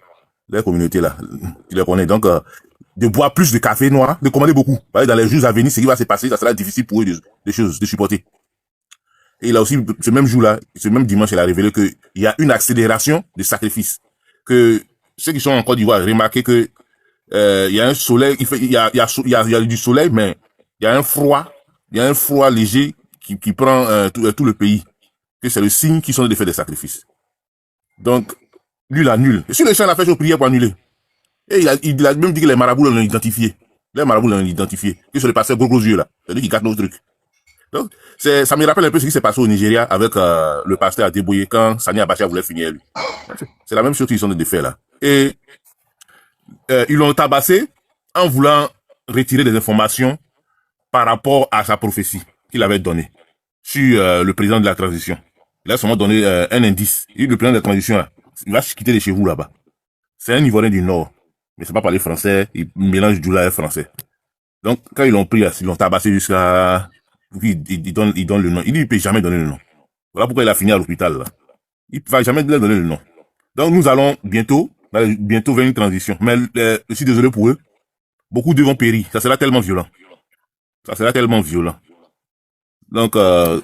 la communauté là, tu les connais, donc de boire plus de café noir, de commander beaucoup. Parce que dans les jours à venir, ce qui va se passer, ça sera difficile pour eux de supporter. Et il a aussi, ce même jour-là, ce même dimanche, il a révélé qu'il y a une accélération de sacrifices. Que ceux qui sont en Côte d'Ivoire, remarquez que il y a un soleil, il y a du soleil, mais il y a un froid léger qui prend tout le pays. Que c'est le signe qu'ils sont en train de faire des sacrifices. Donc, lui, il annule. Et sur le champ, il a fait une prière pour annuler. Et il a même dit que les marabouts l'ont identifié. Les marabouts l'ont identifié. Que c'est le pasteur gros yeux là. C'est lui qui gâte nos trucs. Donc, ça me rappelle un peu ce qui s'est passé au Nigeria avec le pasteur Adeboye quand Sani Abacha voulait finir lui. C'est la même chose qu'ils sont en train de faire là. Et ils l'ont tabassé en voulant retirer des informations par rapport à sa prophétie qu'il avait donnée sur le président de la transition. Il a seulement donné un indice. Il dit, le président de la transition, là, il va se quitter de chez vous là-bas. C'est un Ivoirien du Nord. mais c'est pas parler français, ils mélangent Djoula et français. Donc, quand ils l'ont pris, ils l'ont tabassé jusqu'à... Il donne le nom. Il dit, il peut jamais donner le nom. Voilà pourquoi il a fini à l'hôpital, là. Il va jamais leur donner le nom. Donc, nous allons bientôt vers une transition. Mais, je suis désolé pour eux. Beaucoup d'eux vont périr. Ça sera tellement violent. Ça sera tellement violent. Donc,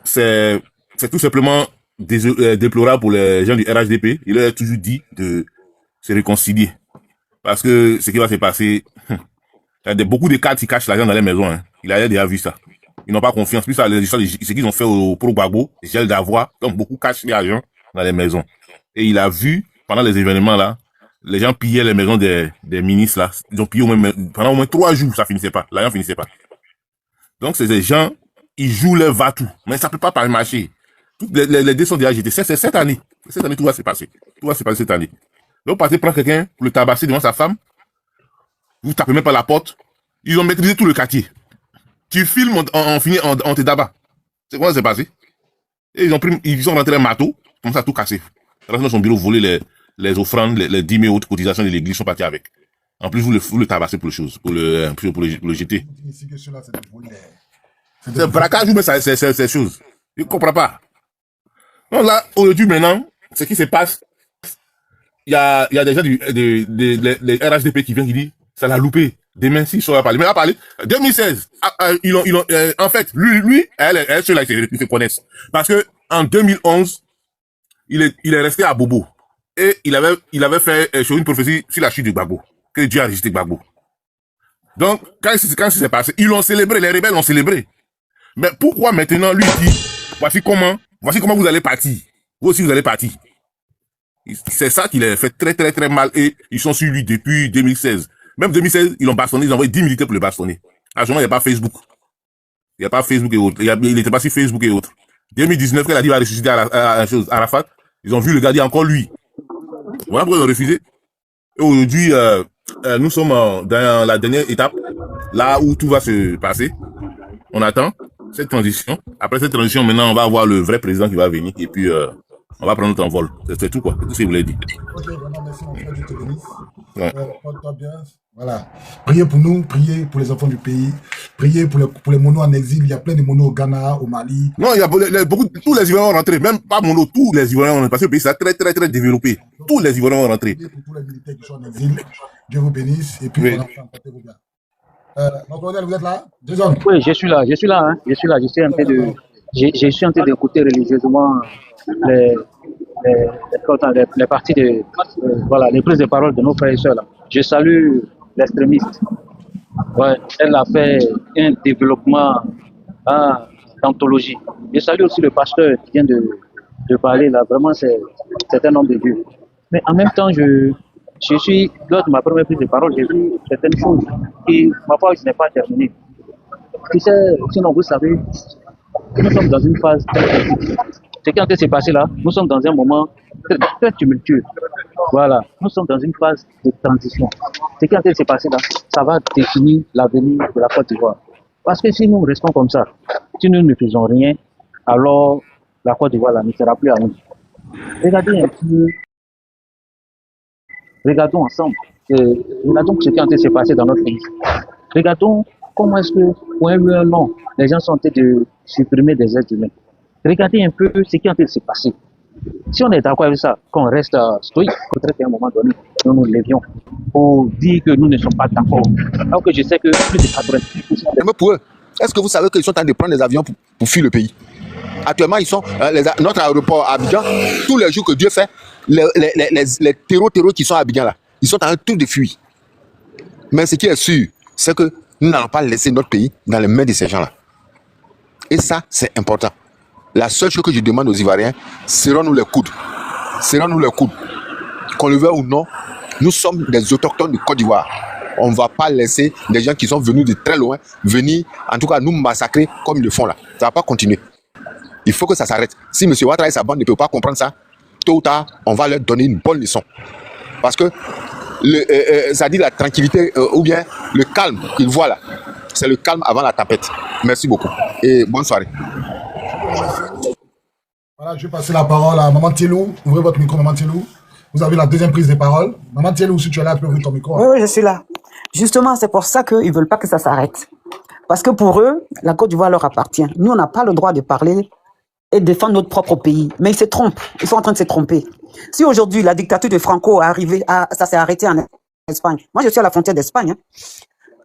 c'est tout simplement déplorable pour les gens du RHDP. Il leur a toujours dit de se réconcilier. Parce que ce qui va se passer, il y a beaucoup de cadres qui cachent l'argent dans les maisons. Hein. Il a déjà vu ça. Ils n'ont pas confiance. Plus ça, ce qu'ils ont fait au Pro Gbagbo, gel d'avoir, donc beaucoup cachent l'argent dans les maisons. Et il a vu, pendant les événements là, les gens pillaient les maisons des ministres là. Ils ont pillé pendant au moins 3 jours, ça finissait pas. L'argent finissait pas. Donc, ces gens, ils jouent leur va-tout. Mais ça peut pas marcher. Toutes les dés sont déjà jetés. C'est cette année. Cette année, tout va se passer. Tout va se passer cette année. Donc, partez prendre quelqu'un pour le tabasser devant sa femme. Vous tapez même pas la porte. Ils ont maîtrisé tout le quartier. Tu filmes, on finit, on te tabasse. C'est comment ça s'est passé? Et ils sont rentrés un marteau, comme ça, tout cassé. Rentrés dans son bureau, voler les offrandes, les 10 000 autres cotisations de l'église, sont partis avec. En plus, vous le tabassez pour le jeter. C'est braquage ou bien c'est chose. Je ne comprends pas. Donc là, aujourd'hui, maintenant, ce qui se passe, il y a des gens des RHDP qui viennent, qui disent, ça l'a loupé. Demain, s'ils sont à parler. Mais à parler, 2016, en fait, lui, elle, ceux-là, ils se connaissent. Parce que, en 2011, il est resté à Bobo. Et il avait fait une prophétie sur la chute de Gbagbo. Que Dieu a résisté Gbagbo. Donc, quand ça s'est passé, ils l'ont célébré, les rebelles l'ont célébré. Mais pourquoi maintenant, lui dit, voici comment vous allez partir. Vous aussi, vous allez partir. C'est ça qu'il a fait très, très, très mal. Et ils sont sur lui depuis 2016. Même 2016, ils l'ont bastonné, ils ont envoyé 10 militaires pour le bastonner. À ce moment, il n'y a pas Facebook. Il n'y a pas Facebook et autres. Il n'était pas sur Facebook et autres. 2019, quand il a dit qu'il va ressusciter Arafat, ils ont vu le gars dire encore lui. Voilà pourquoi ils ont refusé. Et aujourd'hui, nous sommes dans la dernière étape, là où tout va se passer. On attend cette transition. Après cette transition, maintenant, on va avoir le vrai président qui va venir. Et puis, on va prendre notre envol. C'est tout, quoi. C'est tout ce que je voulais dire. Ok, vraiment, merci, mon frère, Dieu te bénisse. Ouais. Porte-toi bien. Voilà. Priez pour nous, priez pour les enfants du pays, priez pour les monos en exil. Il y a plein de monos au Ghana, au Mali. Non, il y a beaucoup, tous les Ivoiriens vont rentrer, même pas mono, tous les Ivoiriens vont rentrer, parce que le pays c'est très, très, très développé. Tous les Ivoiriens vont rentrer. Priez pour tous les militaires qui sont en exil. Dieu vous bénisse. Et puis, Oui. voilà, portez-vous bien. Donc, colonel, vous êtes là? Jason. Oui, je suis là, hein. Je suis là, je suis en train d'écouter religieusement les parties voilà, les prises de parole de nos frères et sœurs là. Je salue l'extrémiste. Ouais, elle a fait un développement d'anthologie. Je salue aussi le pasteur qui vient de parler là. Vraiment, c'est un homme de Dieu. Mais en même temps, je suis, lors de ma première prise de parole, j'ai vu certaines choses qui, ma foi, je n'ai pas terminé. Tu sais, sinon, vous savez, nous sommes dans une phase très critique. Ce qui est en train de se passer là, nous sommes dans un moment très, très tumultueux. Voilà, nous sommes dans une phase de transition. Ce qui est en train de se passer là, ça va définir l'avenir de la Côte d'Ivoire. Parce que si nous restons comme ça, si nous ne faisons rien, alors la Côte d'Ivoire là, ne sera plus à nous. Regardez un peu, regardons ensemble, regardons ce qui est en train de se passer dans notre pays. Regardons comment est-ce que, pour un lieu long, les gens sont en train de supprimer des êtres humains. Regardez un peu ce qui est en train de se passer. Si on est d'accord avec ça, qu'on reste stoïque, il faudrait qu'à un moment donné, nous nous levions pour dire que nous ne sommes pas d'accord. Alors que je sais que plus de 90%. Mais pour eux, est-ce que vous savez qu'ils sont en train de prendre des avions pour fuir le pays? Actuellement, ils sont notre aéroport à Abidjan, tous les jours que Dieu fait, les terreaux qui sont à Abidjan là, ils sont en train de fuir. Mais ce qui est sûr, c'est que nous n'allons pas laisser notre pays dans les mains de ces gens-là. Et ça, c'est important. La seule chose que je demande aux Ivoiriens, serrons-nous les coudes. Serrons-nous les coudes. Qu'on le veuille ou non, nous sommes des autochtones de Côte d'Ivoire. On ne va pas laisser des gens qui sont venus de très loin venir, en tout cas, nous massacrer comme ils le font là. Ça ne va pas continuer. Il faut que ça s'arrête. Si M. Ouattara et sa bande ne peuvent pas comprendre ça, tôt ou tard, on va leur donner une bonne leçon. Parce que ça dit la tranquillité ou bien le calme qu'ils voient là. C'est le calme avant la tempête. Merci beaucoup et bonne soirée. Voilà, je vais passer la parole à Maman Tielou. Ouvrez votre micro, Maman Tielou. Vous avez la deuxième prise de parole. Maman Thiel, si tu es là, tu peux ouvrir ton micro. Oui, oui, je suis là. Justement, c'est pour ça qu'ils ne veulent pas que ça s'arrête. Parce que pour eux, la Côte d'Ivoire leur appartient. Nous, on n'a pas le droit de parler et défendre notre propre pays. Mais ils se trompent. Ils sont en train de se tromper. Si aujourd'hui, la dictature de Franco ça s'est arrêté en Espagne. Moi, je suis à la frontière d'Espagne.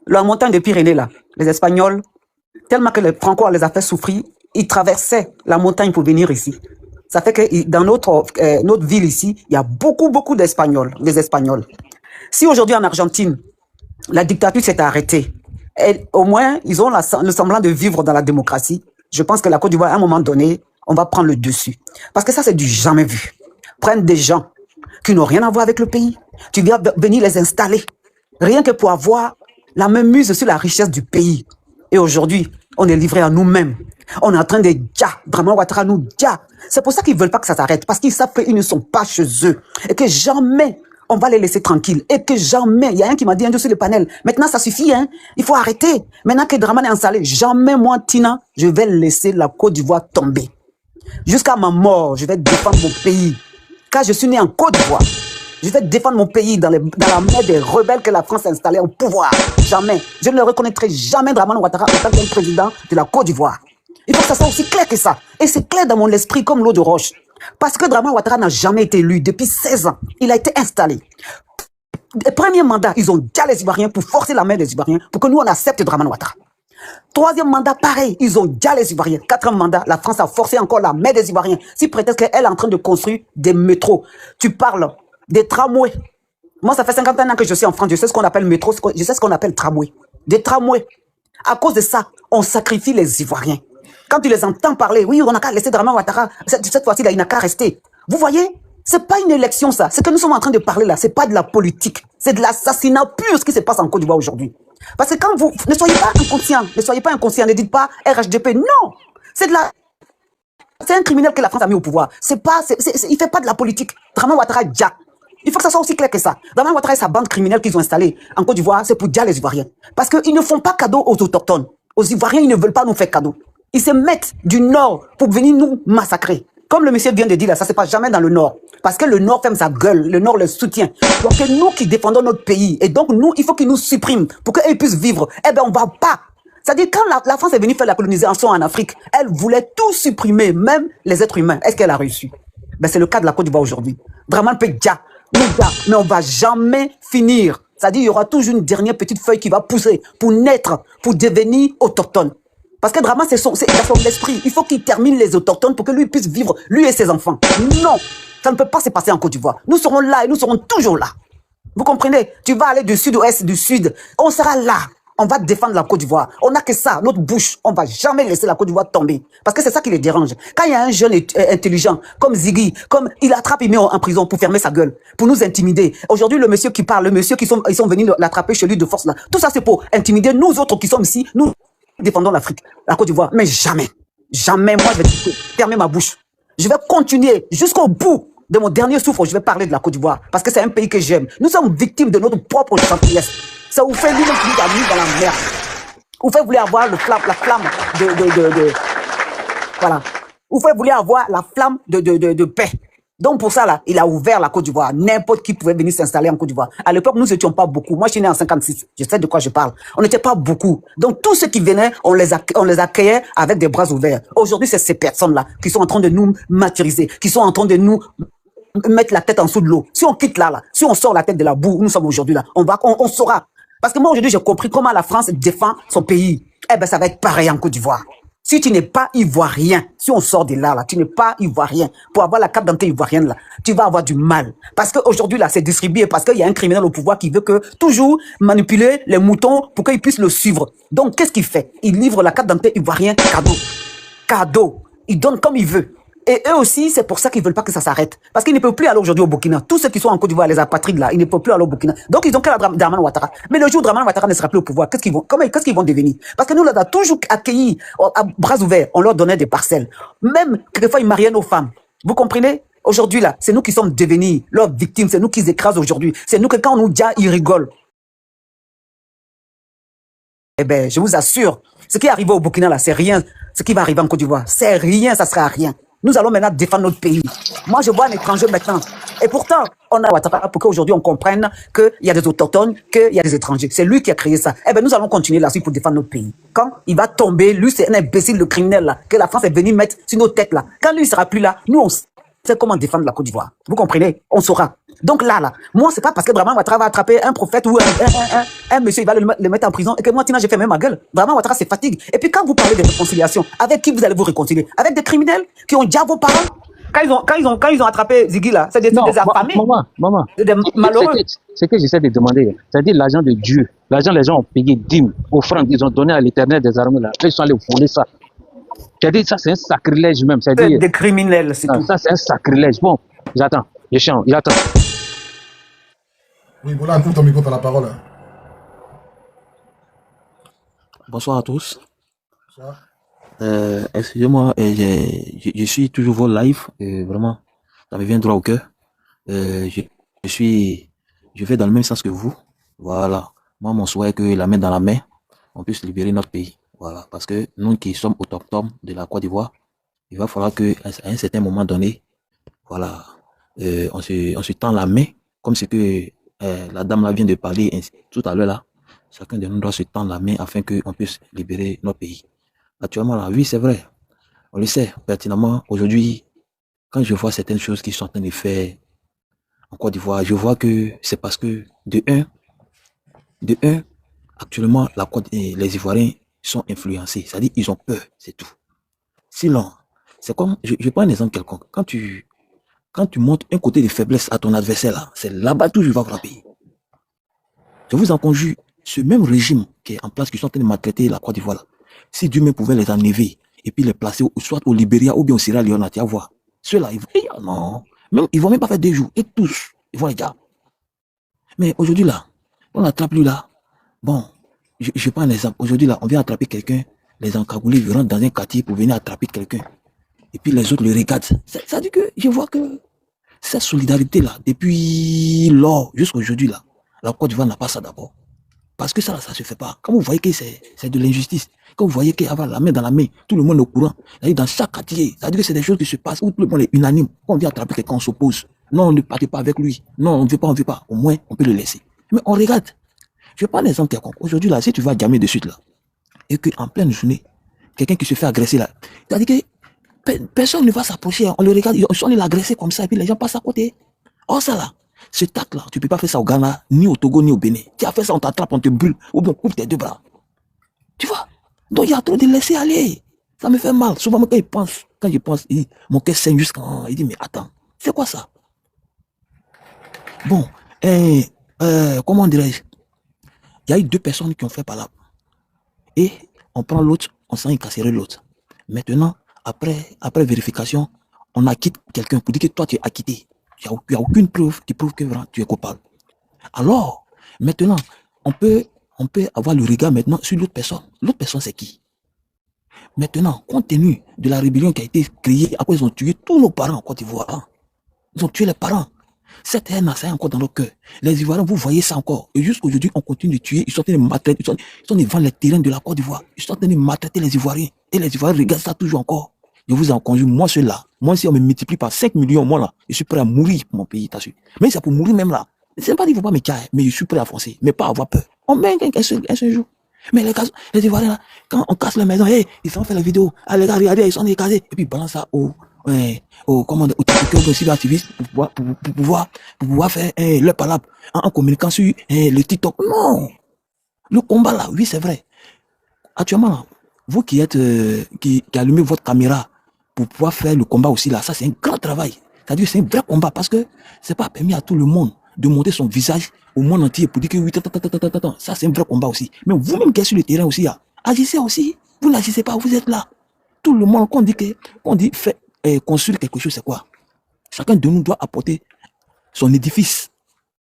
La montagne de Pyrénées, là, les Espagnols, tellement que les Franco les a fait souffrir, ils traversaient la montagne pour venir ici. Ça fait que dans notre ville ici, il y a beaucoup d'Espagnols, des Espagnols. Si aujourd'hui en Argentine, la dictature s'est arrêtée, au moins, ils ont le semblant de vivre dans la démocratie. Je pense que la Côte d'Ivoire, à un moment donné, on va prendre le dessus. Parce que ça, c'est du jamais vu. Prendre des gens qui n'ont rien à voir avec le pays, tu viens venir les installer, rien que pour avoir la même mise sur la richesse du pays. Et aujourd'hui, on est livré à nous-mêmes. On est en train de Dramane Ouattara nous dia. C'est pour ça qu'ils ne veulent pas que ça s'arrête, parce qu'ils savent qu'ils ne sont pas chez eux. Et que jamais on va les laisser tranquilles. Et que jamais, il y a un qui m'a dit un jour sur le panel, maintenant ça suffit, hein, il faut arrêter. Maintenant que Dramane est installé, jamais moi, Tina, je vais laisser la Côte d'Ivoire tomber. Jusqu'à ma mort, je vais défendre mon pays. Car je suis né en Côte d'Ivoire. Je vais défendre mon pays dans la main des rebelles que la France a installés au pouvoir. Jamais. Je ne le reconnaîtrai jamais Dramane Ouattara en tant que président de la Côte d'Ivoire. Il faut que ça soit aussi clair que ça. Et c'est clair dans mon esprit comme l'eau de roche. Parce que Dramane Ouattara n'a jamais été élu depuis 16 ans. Il a été installé. Les premiers mandats, ils ont dit à les Ivoiriens pour forcer la main des Ivoiriens pour que nous, on accepte Dramane Ouattara. Troisième mandat, pareil, ils ont dit à les Ivoiriens. Quatrième mandat, la France a forcé encore la main des Ivoiriens. Si prétexte qu'elle est en train de construire des métros, tu parles des tramways. Moi, ça fait 51 ans que je suis en France. Je sais ce qu'on appelle métro, je sais ce qu'on appelle tramway. Des tramways. À cause de ça, on sacrifie les Ivoiriens. Quand tu les entends parler, oui, on n'a qu'à laisser Dramane Ouattara. Cette fois-ci, il n'a qu'à rester. Vous voyez, c'est pas une élection, ça. Ce que nous sommes en train de parler là, c'est pas de la politique. C'est de l'assassinat pur, ce qui se passe en Côte d'Ivoire aujourd'hui. Parce que quand vous, ne soyez pas inconscients, ne dites pas RHDP, non. C'est un criminel que la France a mis au pouvoir. Il fait pas de la politique. Dramane Ouattara, dia. Il faut que ça soit aussi clair que ça. Dramane Ouattara et sa bande criminelle qu'ils ont installée en Côte d'Ivoire, c'est pour dia les Ivoiriens. Parce qu'ils ne font pas cadeau aux autochtones. Aux Ivoiriens, ils ne veulent pas nous faire cadeau. Ils se mettent du nord pour venir nous massacrer. Comme le monsieur vient de dire là, ça ne se passe jamais dans le nord. Parce que le nord ferme sa gueule, le nord le soutient. Donc c'est nous qui défendons notre pays. Et donc nous, il faut qu'ils nous suppriment pour qu'ils puissent vivre. Eh bien, on ne va pas. C'est-à-dire, quand la France est venue faire la colonisation en Afrique, elle voulait tout supprimer, même les êtres humains. Est-ce qu'elle a réussi? Ben, c'est le cas de la Côte d'Ivoire aujourd'hui. Dramane peut dia, mais on ne va jamais finir. C'est-à-dire, il y aura toujours une dernière petite feuille qui va pousser pour naître, pour devenir autochtone. Parce que Dramane, c'est dans son esprit. Il faut qu'il termine les autochtones pour que lui puisse vivre, lui et ses enfants. Non, ça ne peut pas se passer en Côte d'Ivoire. Nous serons là et nous serons toujours là. Vous comprenez? Tu vas aller du sud-ouest, du sud. On sera là. On va défendre la Côte d'Ivoire. On n'a que ça, notre bouche. On ne va jamais laisser la Côte d'Ivoire tomber. Parce que c'est ça qui les dérange. Quand il y a un jeune intelligent, comme Ziggy, comme il attrape, il met en prison pour fermer sa gueule, pour nous intimider. Aujourd'hui, le monsieur qui parle, le monsieur qui sont venus l'attraper chez lui de force là. Tout ça, c'est pour intimider nous autres qui sommes ici. Nous défendons l'Afrique, la Côte d'Ivoire. Mais jamais, jamais, moi, je vais fermer ma bouche. Je vais continuer jusqu'au bout de mon dernier souffle. Je vais parler de la Côte d'Ivoire. Parce que c'est un pays que j'aime. Nous sommes victimes de notre propre gentillesse. Ça vous fait lui-même qui a mis dans la merde. Vous fait vouloir avoir la flamme voilà. Vous fait vouloir avoir la flamme de paix. Donc pour ça, là, il a ouvert la Côte d'Ivoire. N'importe qui pouvait venir s'installer en Côte d'Ivoire. À l'époque, nous n'étions pas beaucoup. Moi, je suis né en 56. Je sais de quoi je parle. On n'était pas beaucoup. Donc tous ceux qui venaient, on les accueillait avec des bras ouverts. Aujourd'hui, c'est ces personnes-là qui sont en train de nous martyriser, qui sont en train de nous mettre la tête en dessous de l'eau. Si on quitte là, si on sort la tête de la boue, nous sommes aujourd'hui là, on saura. Parce que moi, aujourd'hui, j'ai compris comment la France défend son pays. Eh ben, ça va être pareil en Côte d'Ivoire. Si tu n'es pas ivoirien, si on sort de là, tu n'es pas ivoirien, pour avoir la carte d'identité ivoirienne, là, tu vas avoir du mal. Parce qu'aujourd'hui, là, c'est distribué, parce qu'il y a un criminel au pouvoir qui veut que toujours manipuler les moutons pour qu'ils puissent le suivre. Donc, qu'est-ce qu'il fait? Il livre la carte d'identité ivoirienne cadeau. Cadeau. Il donne comme il veut. Et eux aussi, c'est pour ça qu'ils ne veulent pas que ça s'arrête. Parce qu'ils ne peuvent plus aller aujourd'hui au Burkina. Tous ceux qui sont en Côte d'Ivoire, les apatrides là, ils ne peuvent plus aller au Burkina. Donc ils ont que la Dramane Ouattara. Mais le jour où Dramane Ouattara ne sera plus au pouvoir, qu'est-ce qu'ils vont devenir? Parce que nous, là, on a toujours accueilli à bras ouverts. On leur donnait des parcelles. Même, quelquefois, ils mariaient nos femmes. Vous comprenez? Aujourd'hui, là, c'est nous qui sommes devenus leurs victimes. C'est nous qui les écrasent aujourd'hui. C'est nous que quand on nous dit, ils rigolent. Eh ben, je vous assure, ce qui est arrivé au Burkina, là, c'est rien. Ce qui va arriver en Côte d'Ivoire, c'est rien, ça sera rien. Nous allons maintenant défendre notre pays. Moi, je vois un étranger maintenant. Et pourtant, on a Ouattara pour qu'aujourd'hui on comprenne qu'il y a des autochtones, qu'il y a des étrangers. C'est lui qui a créé ça. Eh bien, nous allons continuer là-dessus pour défendre notre pays. Quand il va tomber, lui, c'est un imbécile, le criminel là, que la France est venue mettre sur nos têtes là. Quand lui ne sera plus là, nous, on sait comment défendre la Côte d'Ivoire. Vous comprenez? On saura. Donc là, moi, c'est pas parce que vraiment Ouattara va attraper un prophète ou un monsieur, il va le mettre en prison et que moi, Tina, j'ai fait même ma gueule. Vraiment, Ouattara, c'est fatigue. Et puis, quand vous parlez de réconciliation, avec qui vous allez vous réconcilier? Avec des criminels qui ont déjà vos parents? Quand ils ont attrapé Ziggy là, c'est des affamés. Maman, Des malheureux. ce que j'essaie de demander, c'est-à-dire l'argent de Dieu, l'argent, les gens ont payé dîmes, offrandes, ils ont donné à l'éternel des armées là, ils sont allés voler ça. C'est-à-dire, ça c'est un sacrilège même. C'est-à-dire, des criminels, c'est tout. Ça c'est un sacrilège. Bon, j'attends, j'attends. Oui, voilà, coupe ton micro, t'as la parole. Hein. Bonsoir à tous. Bonsoir. Excusez-moi, je suis toujours vos live, vraiment, ça me vient droit au cœur. Je vais dans le même sens que vous. Voilà. Moi, mon souhait est que la main dans la main, on puisse libérer notre pays. Voilà. Parce que nous qui sommes autochtones de la Côte d'Ivoire, il va falloir qu'à un certain moment donné, voilà, on se tend la main, comme ce que la dame là vient de parler tout à l'heure là. Chacun de nous doit se tendre la main afin qu'on puisse libérer notre pays. Actuellement là, oui, c'est vrai. On le sait pertinemment. Aujourd'hui, quand je vois certaines choses qui sont en train de faire en Côte d'Ivoire, je vois que c'est parce que de un, actuellement, les Ivoiriens sont influencés. C'est-à-dire ils ont peur, c'est tout. Sinon, c'est comme, je prends un exemple quelconque. Quand tu montres un côté de faiblesse à ton adversaire là, c'est là-bas tout je vais frapper. Je vous en conjure, ce même régime qui est en place, qui sont en train de maltraiter la Côte d'Ivoire là, si Dieu même pouvait les enlever et puis les placer soit au Libéria ou bien au Sierra Leone, tu vas voir. Ceux-là, non, même, ils vont même pas faire 2 jours. Et tous, ils vont les gars. Mais aujourd'hui là, on n'attrape lui là. Bon, je prends un exemple. Aujourd'hui là, on vient attraper quelqu'un, les encagoulés rentrent dans un quartier pour venir attraper quelqu'un. Et puis les autres le regardent. Ça dit que je vois que cette solidarité là, depuis lors jusqu'à aujourd'hui là, la Côte d'Ivoire n'a pas ça d'abord. Parce que ça se fait pas. Quand vous voyez que c'est de l'injustice, quand vous voyez qu'avoir la main dans la main, tout le monde est au courant, dans chaque quartier, ça veut dire que c'est des choses qui se passent où tout le monde est unanime. Quand on vient attraper quelqu'un, on s'oppose. Non, on ne partez pas avec lui. Non, on ne veut pas. Au moins, on peut le laisser. Mais on regarde. Je prends l'exemple quelconque. Aujourd'hui, là, si tu vas jammer de suite, là, et qu'en pleine journée, quelqu'un qui se fait agresser, là, c'est-à-dire que personne ne va s'approcher. On le regarde, on est agressé comme ça, et puis les gens passent à côté. Oh, ça, là. Ce tac-là, tu ne peux pas faire ça au Ghana, ni au Togo, ni au Bénin. Tu as fait ça, on t'attrape, on te brûle, ou bien on coupe tes 2 bras. Tu vois? Donc il y a trop de laisser aller. Ça me fait mal. Souvent, quand je pense, mon cœur saigne jusqu'à... Il dit, mais attends, c'est quoi ça? Bon, comment dirais-je? Il y a eu 2 personnes qui ont fait par là. Et on prend l'autre, on s'en incasserait l'autre. Maintenant, après vérification, on acquitte quelqu'un pour dire que toi, tu es acquitté. Il n'y a aucune preuve qui prouve que tu es coupable. Alors, maintenant, on peut avoir le regard maintenant sur l'autre personne. L'autre personne, c'est qui? Maintenant, compte tenu de la rébellion qui a été créée, après ils ont tué tous nos parents en Côte d'Ivoire. Hein. Ils ont tué les parents. Cette haine, ça est encore dans nos cœurs. Les Ivoiriens, vous voyez ça encore. Et jusqu'aujourd'hui, on continue de tuer. Ils sont en train de maltraiter. Ils sont devant les terrains de la Côte d'Ivoire. Ils sont en train de maltraiter les Ivoiriens. Et les Ivoiriens regardent ça toujours encore. Je vous en conjure, moi, ceux-là, moi, si on me multiplie par 5 millions, moi, là, je suis prêt à mourir pour mon pays, t'as su. Mais c'est pour mourir même là. C'est pas qu'il ne faut pas me cailler, mais je suis prêt à foncer, mais pas avoir peur. On met un seul jour. Mais les Ivoiriens, là, quand on casse les maisons, hey, ils sont fait la vidéo, ah, les gars, regardez, ils sont écrasés, et puis ils balancent ça au TikTok aussi, activistes, pour pouvoir faire leur palabre en communiquant sur le TikTok. Non! Le combat là, oui, c'est vrai. Actuellement, là, vous qui êtes, qui allumez votre caméra, pour pouvoir faire le combat aussi là, ça c'est un grand travail. C'est-à-dire c'est un vrai combat parce que c'est pas permis à tout le monde de monter son visage au monde entier pour dire que oui, ça c'est un vrai combat aussi. Mais vous-même qui êtes sur le terrain aussi, agissez aussi. Vous n'agissez pas, vous êtes là. Tout le monde, qu'on dit fait construire quelque chose, c'est quoi? Chacun de nous doit apporter son édifice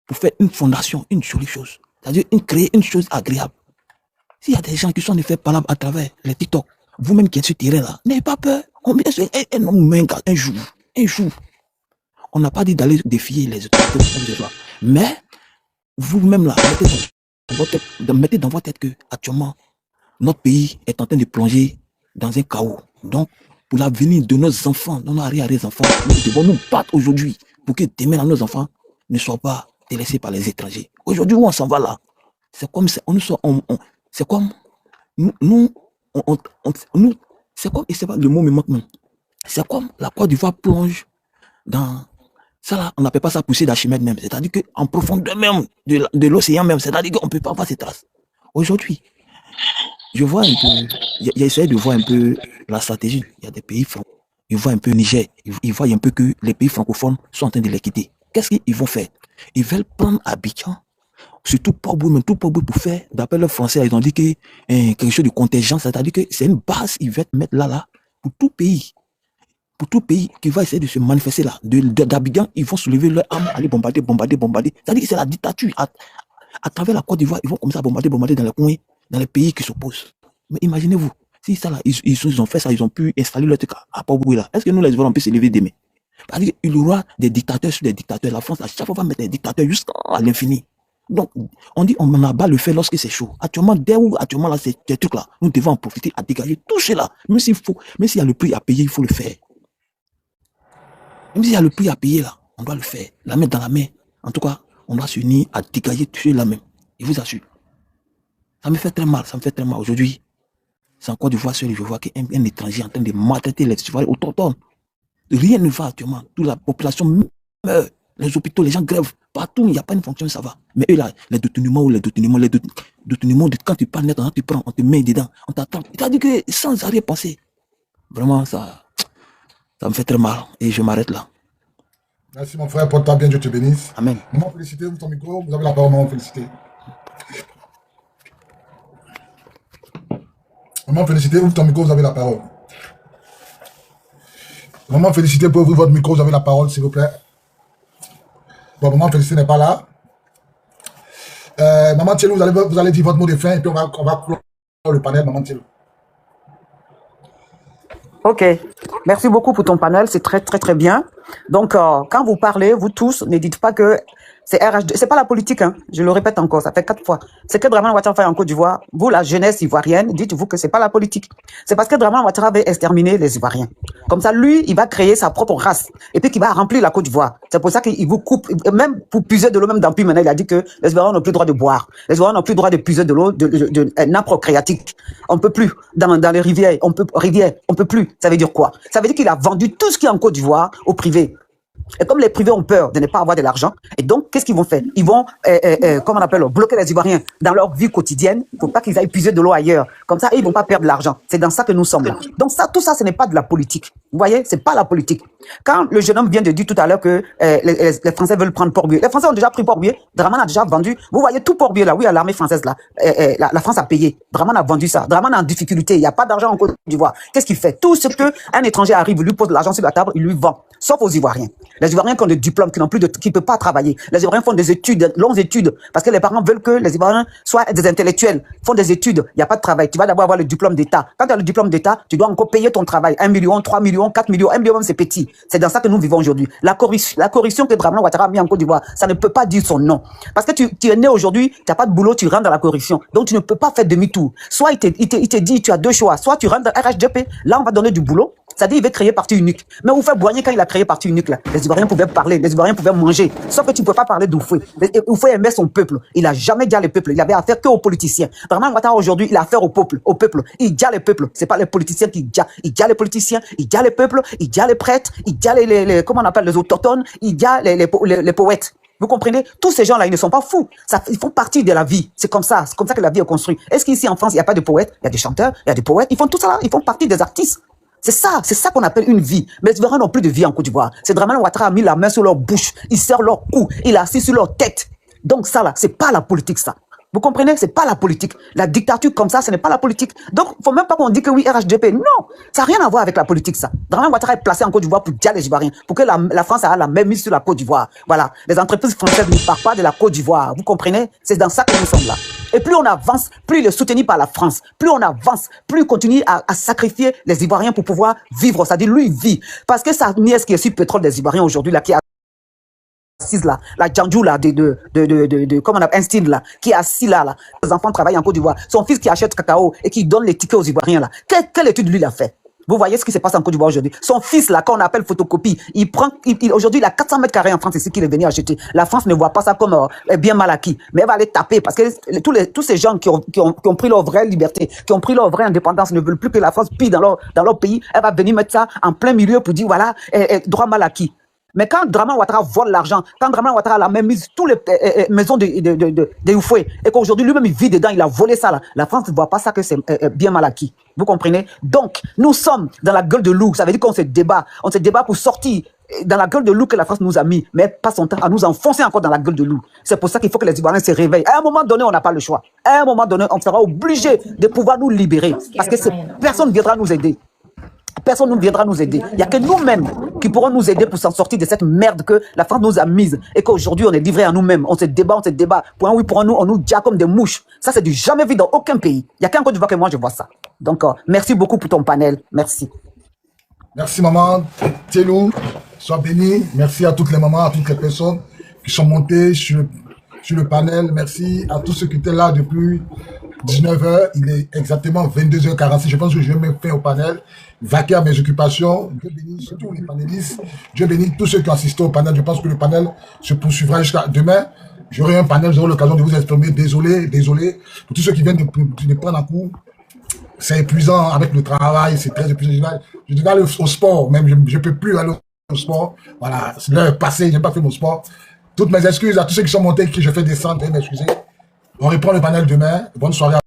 pour faire une fondation, une jolie chose. C'est-à-dire créer une chose agréable. S'il y a des gens qui sont en effet parlables à travers les TikTok, vous-même qui êtes sur le terrain là, n'ayez pas peur. Un jour. On n'a pas dit d'aller défier les autres. Mais, vous-même là, mettez dans votre tête que, actuellement, notre pays est en train de plonger dans un chaos. Donc, pour l'avenir de nos enfants, de nos arrière-enfants. Nous devons nous battre aujourd'hui pour que demain nos enfants ne soient pas délaissés par les étrangers. Aujourd'hui, où on s'en va là? C'est comme c'est comme nous, c'est comme, et c'est pas le mot me manque même. C'est comme la Côte d'Ivoire plonge dans ça là, on n'appelle pas ça poussée d'Archimède même. C'est-à-dire qu'en profondeur même de l'océan même, c'est-à-dire qu'on ne peut pas voir ces traces. Aujourd'hui, je vois un peu, il essaie de voir un peu la stratégie. Il y a des pays francophones, ils voient un peu Niger, ils voient un peu que les pays francophones sont en train de les quitter. Qu'est-ce qu'ils vont faire? Ils veulent prendre Abidjan, surtout Port-Bouille, même tout Port-Bouille pour faire, d'après les Français, ils ont dit que quelque chose de contingent, c'est-à-dire que c'est une base, ils veulent mettre là, pour tout pays qui va essayer de se manifester là, d'Abidjan, ils vont soulever leur arme, aller bombarder. C'est-à-dire que c'est la dictature. À travers la Côte d'Ivoire, ils vont commencer à bombarder dans les coins, dans les pays qui s'opposent. Mais imaginez-vous, si ça là, ils ont fait ça, ils ont pu installer leur truc à Port-Bouille là. Est-ce que nous, les Ivoiriens, on peut se lever demain? C'est-à-dire qu'il y aura des dictateurs sur des dictateurs. La France, à chaque fois, va mettre des dictateurs jusqu'à l'infini. Donc, on dit on abat le fait lorsque c'est chaud. Actuellement, là, ces trucs-là, nous devons en profiter à dégager tout cela. Même s'il y a le prix à payer, il faut le faire. Même s'il y a le prix à payer là, on doit le faire. La main dans la main. En tout cas, on doit s'unir à dégager tout cela même. Je vous assure. Ça me fait très mal, Aujourd'hui, c'est encore de voir seul, je vois qu'un étranger en train de maltraiter les Ivoiriens autochtones. Rien ne va actuellement. Toute la population meurt. Les hôpitaux, les gens grèvent. Partout, il n'y a pas une fonction, ça va. Mais eux là, les détournements, quand tu parles net, tu prends, on te met dedans, on t'attend. C'est-à-dire que sans arrière penser. Vraiment, ça me fait très mal. Et je m'arrête là. Merci mon frère, porte-toi bien, Dieu te bénisse. Amen. Maman, félicité, ouvre ton micro, vous avez la parole, maman, félicité. Maman, félicité, ouvre ton micro, vous avez la parole. Maman, félicité, pour ouvrir votre micro, vous avez la parole, s'il vous plaît. Bon, maman, félicité n'est pas là. Maman Thielou, vous allez dire votre mot de fin et puis on va clore le panel, maman Thielou. Ok, merci beaucoup pour ton panel, c'est très très très bien. Donc, quand vous parlez, vous tous, ne dites pas que c'est RH2, c'est pas la politique, hein, je le répète encore, ça fait 4 fois. C'est que Dramane Ouattara fait en Côte d'Ivoire, vous la jeunesse ivoirienne, dites-vous que c'est pas la politique. C'est parce que Dramane Ouattara veut exterminer les Ivoiriens. Comme ça, lui, il va créer sa propre race et puis qu'il va remplir la Côte d'Ivoire. C'est pour ça qu'il vous coupe, même pour puiser de l'eau, même dans Puy, maintenant, il a dit que les Ivoiriens n'ont plus le droit de boire. Les Ivoiriens n'ont plus le droit de puiser de l'eau, de nappe phréatique. On peut plus. Dans les rivières, on peut plus. Ça veut dire quoi? Ça veut dire qu'il a vendu tout ce qui est en Côte d'Ivoire au privé. Et comme les privés ont peur de ne pas avoir de l'argent, et donc, qu'est-ce qu'ils vont faire? Ils vont, comment on appelle, bloquer les Ivoiriens dans leur vie quotidienne pour pas qu'ils aillent puiser de l'eau ailleurs. Comme ça, ils vont pas perdre de l'argent. C'est dans ça que nous sommes là. Donc ça, tout ça, ce n'est pas de la politique. Vous voyez, c'est pas la politique. Quand le jeune homme vient de dire tout à l'heure que les Français veulent prendre Port-Bouille, les Français ont déjà pris Port-Bouille, Dramane a déjà vendu. Vous voyez tout Port-Bouille là, oui, à l'armée française là, la France a payé. Dramane a vendu ça. Dramane est en difficulté, il n'y a pas d'argent en Côte d'Ivoire. Qu'est-ce qu'il fait? Tout ce que un étranger arrive, lui pose de l'argent sur la table, il lui vend. Sauf aux Ivoiriens. Les Ivoiriens qui ont des diplômes, qui n'ont plus qui ne peuvent pas travailler. Les Ivoiriens font des études, longues études, parce que les parents veulent que les Ivoiriens soient des intellectuels, font des études. Il n'y a pas de travail. Tu vas d'abord avoir le diplôme d'État. Quand tu as le diplôme d'État, tu dois encore payer ton travail. 1 million, 3 millions, 4 millions, 1 million même c'est petit. C'est dans ça que nous vivons aujourd'hui. La corruption que Dramane Ouattara a mis en Côte d'Ivoire, ça ne peut pas dire son nom. Parce que tu es né aujourd'hui, tu n'as pas de boulot, tu rentres dans la corruption. Donc tu ne peux pas faire demi-tour. Soit il te dit, tu as deux choix. Soit tu rentres dans RHDP, là on va donner du boulot. C'est-à-dire, il veut créer parti unique. Mais vous faites Boigny quand il a créé parti unique, là. Les Ivoiriens pouvaient parler, les Ivoiriens pouvaient manger. Sauf que tu ne peux pas parler d'Oufoué. Oufoué aimait son peuple. Il n'a jamais dit à les peuples. Il avait affaire que aux politiciens. Dramane Ouattara, aujourd'hui, il a affaire au peuple. Il dit à les peuples. C'est pas les politiciens qui dit. Il dit à les politiciens, il dit à les peuples, il dit à les prêtres, il dit à comment on appelle les autochtones, il dit à les poètes. Vous comprenez? Tous ces gens-là, ils ne sont pas fous. Ils font partie de la vie. C'est comme ça que la vie est construite. Est-ce qu'ici en France, il n'y a pas de poètes? Il y a des chanteurs, il y a des poètes. Ils font tout ça là. Ils font partie des artistes. C'est ça qu'on appelle une vie. Mais les Ivoiriens n'ont plus de vie en Côte d'Ivoire. C'est Dramane Ouattara a mis la main sur leur bouche, il serre leur cou, il est assis sur leur tête. Donc ça là, c'est pas la politique ça. Vous comprenez? C'est pas la politique. La dictature comme ça, ce n'est pas la politique. Donc, faut même pas qu'on dise que oui, RHDP. Non, ça n'a rien à voir avec la politique ça. Dramane Ouattara est placé en Côte d'Ivoire pour dire les Ivoiriens, pour que la France a la même mise sur la Côte d'Ivoire. Voilà. Les entreprises françaises ne partent pas de la Côte d'Ivoire. Vous comprenez? C'est dans ça que nous sommes là. Et plus on avance, plus il est soutenu par la France. Plus on avance, plus il continue à sacrifier les Ivoiriens pour pouvoir vivre. C'est-à-dire, lui, il vit. Parce que sa nièce qui est sur le pétrole des Ivoiriens aujourd'hui, là, qui est assise là, la Djandjou là, comment on appelle, Einstein là, qui est assis là. Les enfants travaillent en Côte d'Ivoire. Son fils qui achète cacao et qui donne les tickets aux Ivoiriens là. Quelle étude lui il a fait? Vous voyez ce qui se passe en Côte d'Ivoire aujourd'hui. Son fils, là, qu'on appelle photocopie, aujourd'hui, il a 400 mètres carrés en France ici qu'il est venu acheter. La France ne voit pas ça comme bien mal acquis. Mais elle va aller taper parce que tous ces gens qui ont pris leur vraie liberté, qui ont pris leur vraie indépendance, ne veulent plus que la France pille dans leur pays. Elle va venir mettre ça en plein milieu pour dire, voilà, droit mal acquis. Mais quand Draman Ouattara vole l'argent, quand Draman Ouattara a même mise toutes les maisons de Oufoué, et qu'aujourd'hui lui-même il vit dedans, il a volé ça là, la France ne voit pas ça que c'est bien mal acquis. Vous comprenez? Donc, nous sommes dans la gueule de loup. Ça veut dire qu'on se débat. On se débat pour sortir dans la gueule de loup que la France nous a mis, mais pas son temps à nous enfoncer encore dans la gueule de loup. C'est pour ça qu'il faut que les Ivoiriens se réveillent. À un moment donné, on n'a pas le choix. À un moment donné, on sera obligé de pouvoir nous libérer. Parce que personne ne viendra nous aider. Personne ne viendra nous aider. Il n'y a que nous-mêmes qui pourront nous aider pour s'en sortir de cette merde que la France nous a mise et qu'aujourd'hui on est livré à nous-mêmes. On se débat. Pour un oui, pour un nous, on nous dit comme des mouches. Ça, c'est du jamais vu dans aucun pays. Il n'y a qu'un Côte d'Ivoire que moi je vois ça. Donc, merci beaucoup pour ton panel. Merci. Merci maman. Télou, sois béni. Merci à toutes les mamans, à toutes les personnes qui sont montées sur le panel. Merci à tous ceux qui étaient là depuis 19h. Il est exactement 22h46. Je pense que je vais me faire au panel. Vaquer à mes occupations. Dieu bénisse tous les panélistes. Dieu bénisse tous ceux qui ont assisté au panel. Je pense que le panel se poursuivra jusqu'à demain. J'aurai un panel, j'aurai l'occasion de vous exprimer. Désolé. Pour tous ceux qui viennent de prendre un coup. C'est épuisant avec le travail, c'est très épuisant. Je dois aller au sport, même je ne peux plus aller au sport. Voilà, c'est l'heure passée, je n'ai pas fait mon sport. Toutes mes excuses à tous ceux qui sont montés, qui je fais descendre, et m'excuser. On reprend le panel demain. Bonne soirée à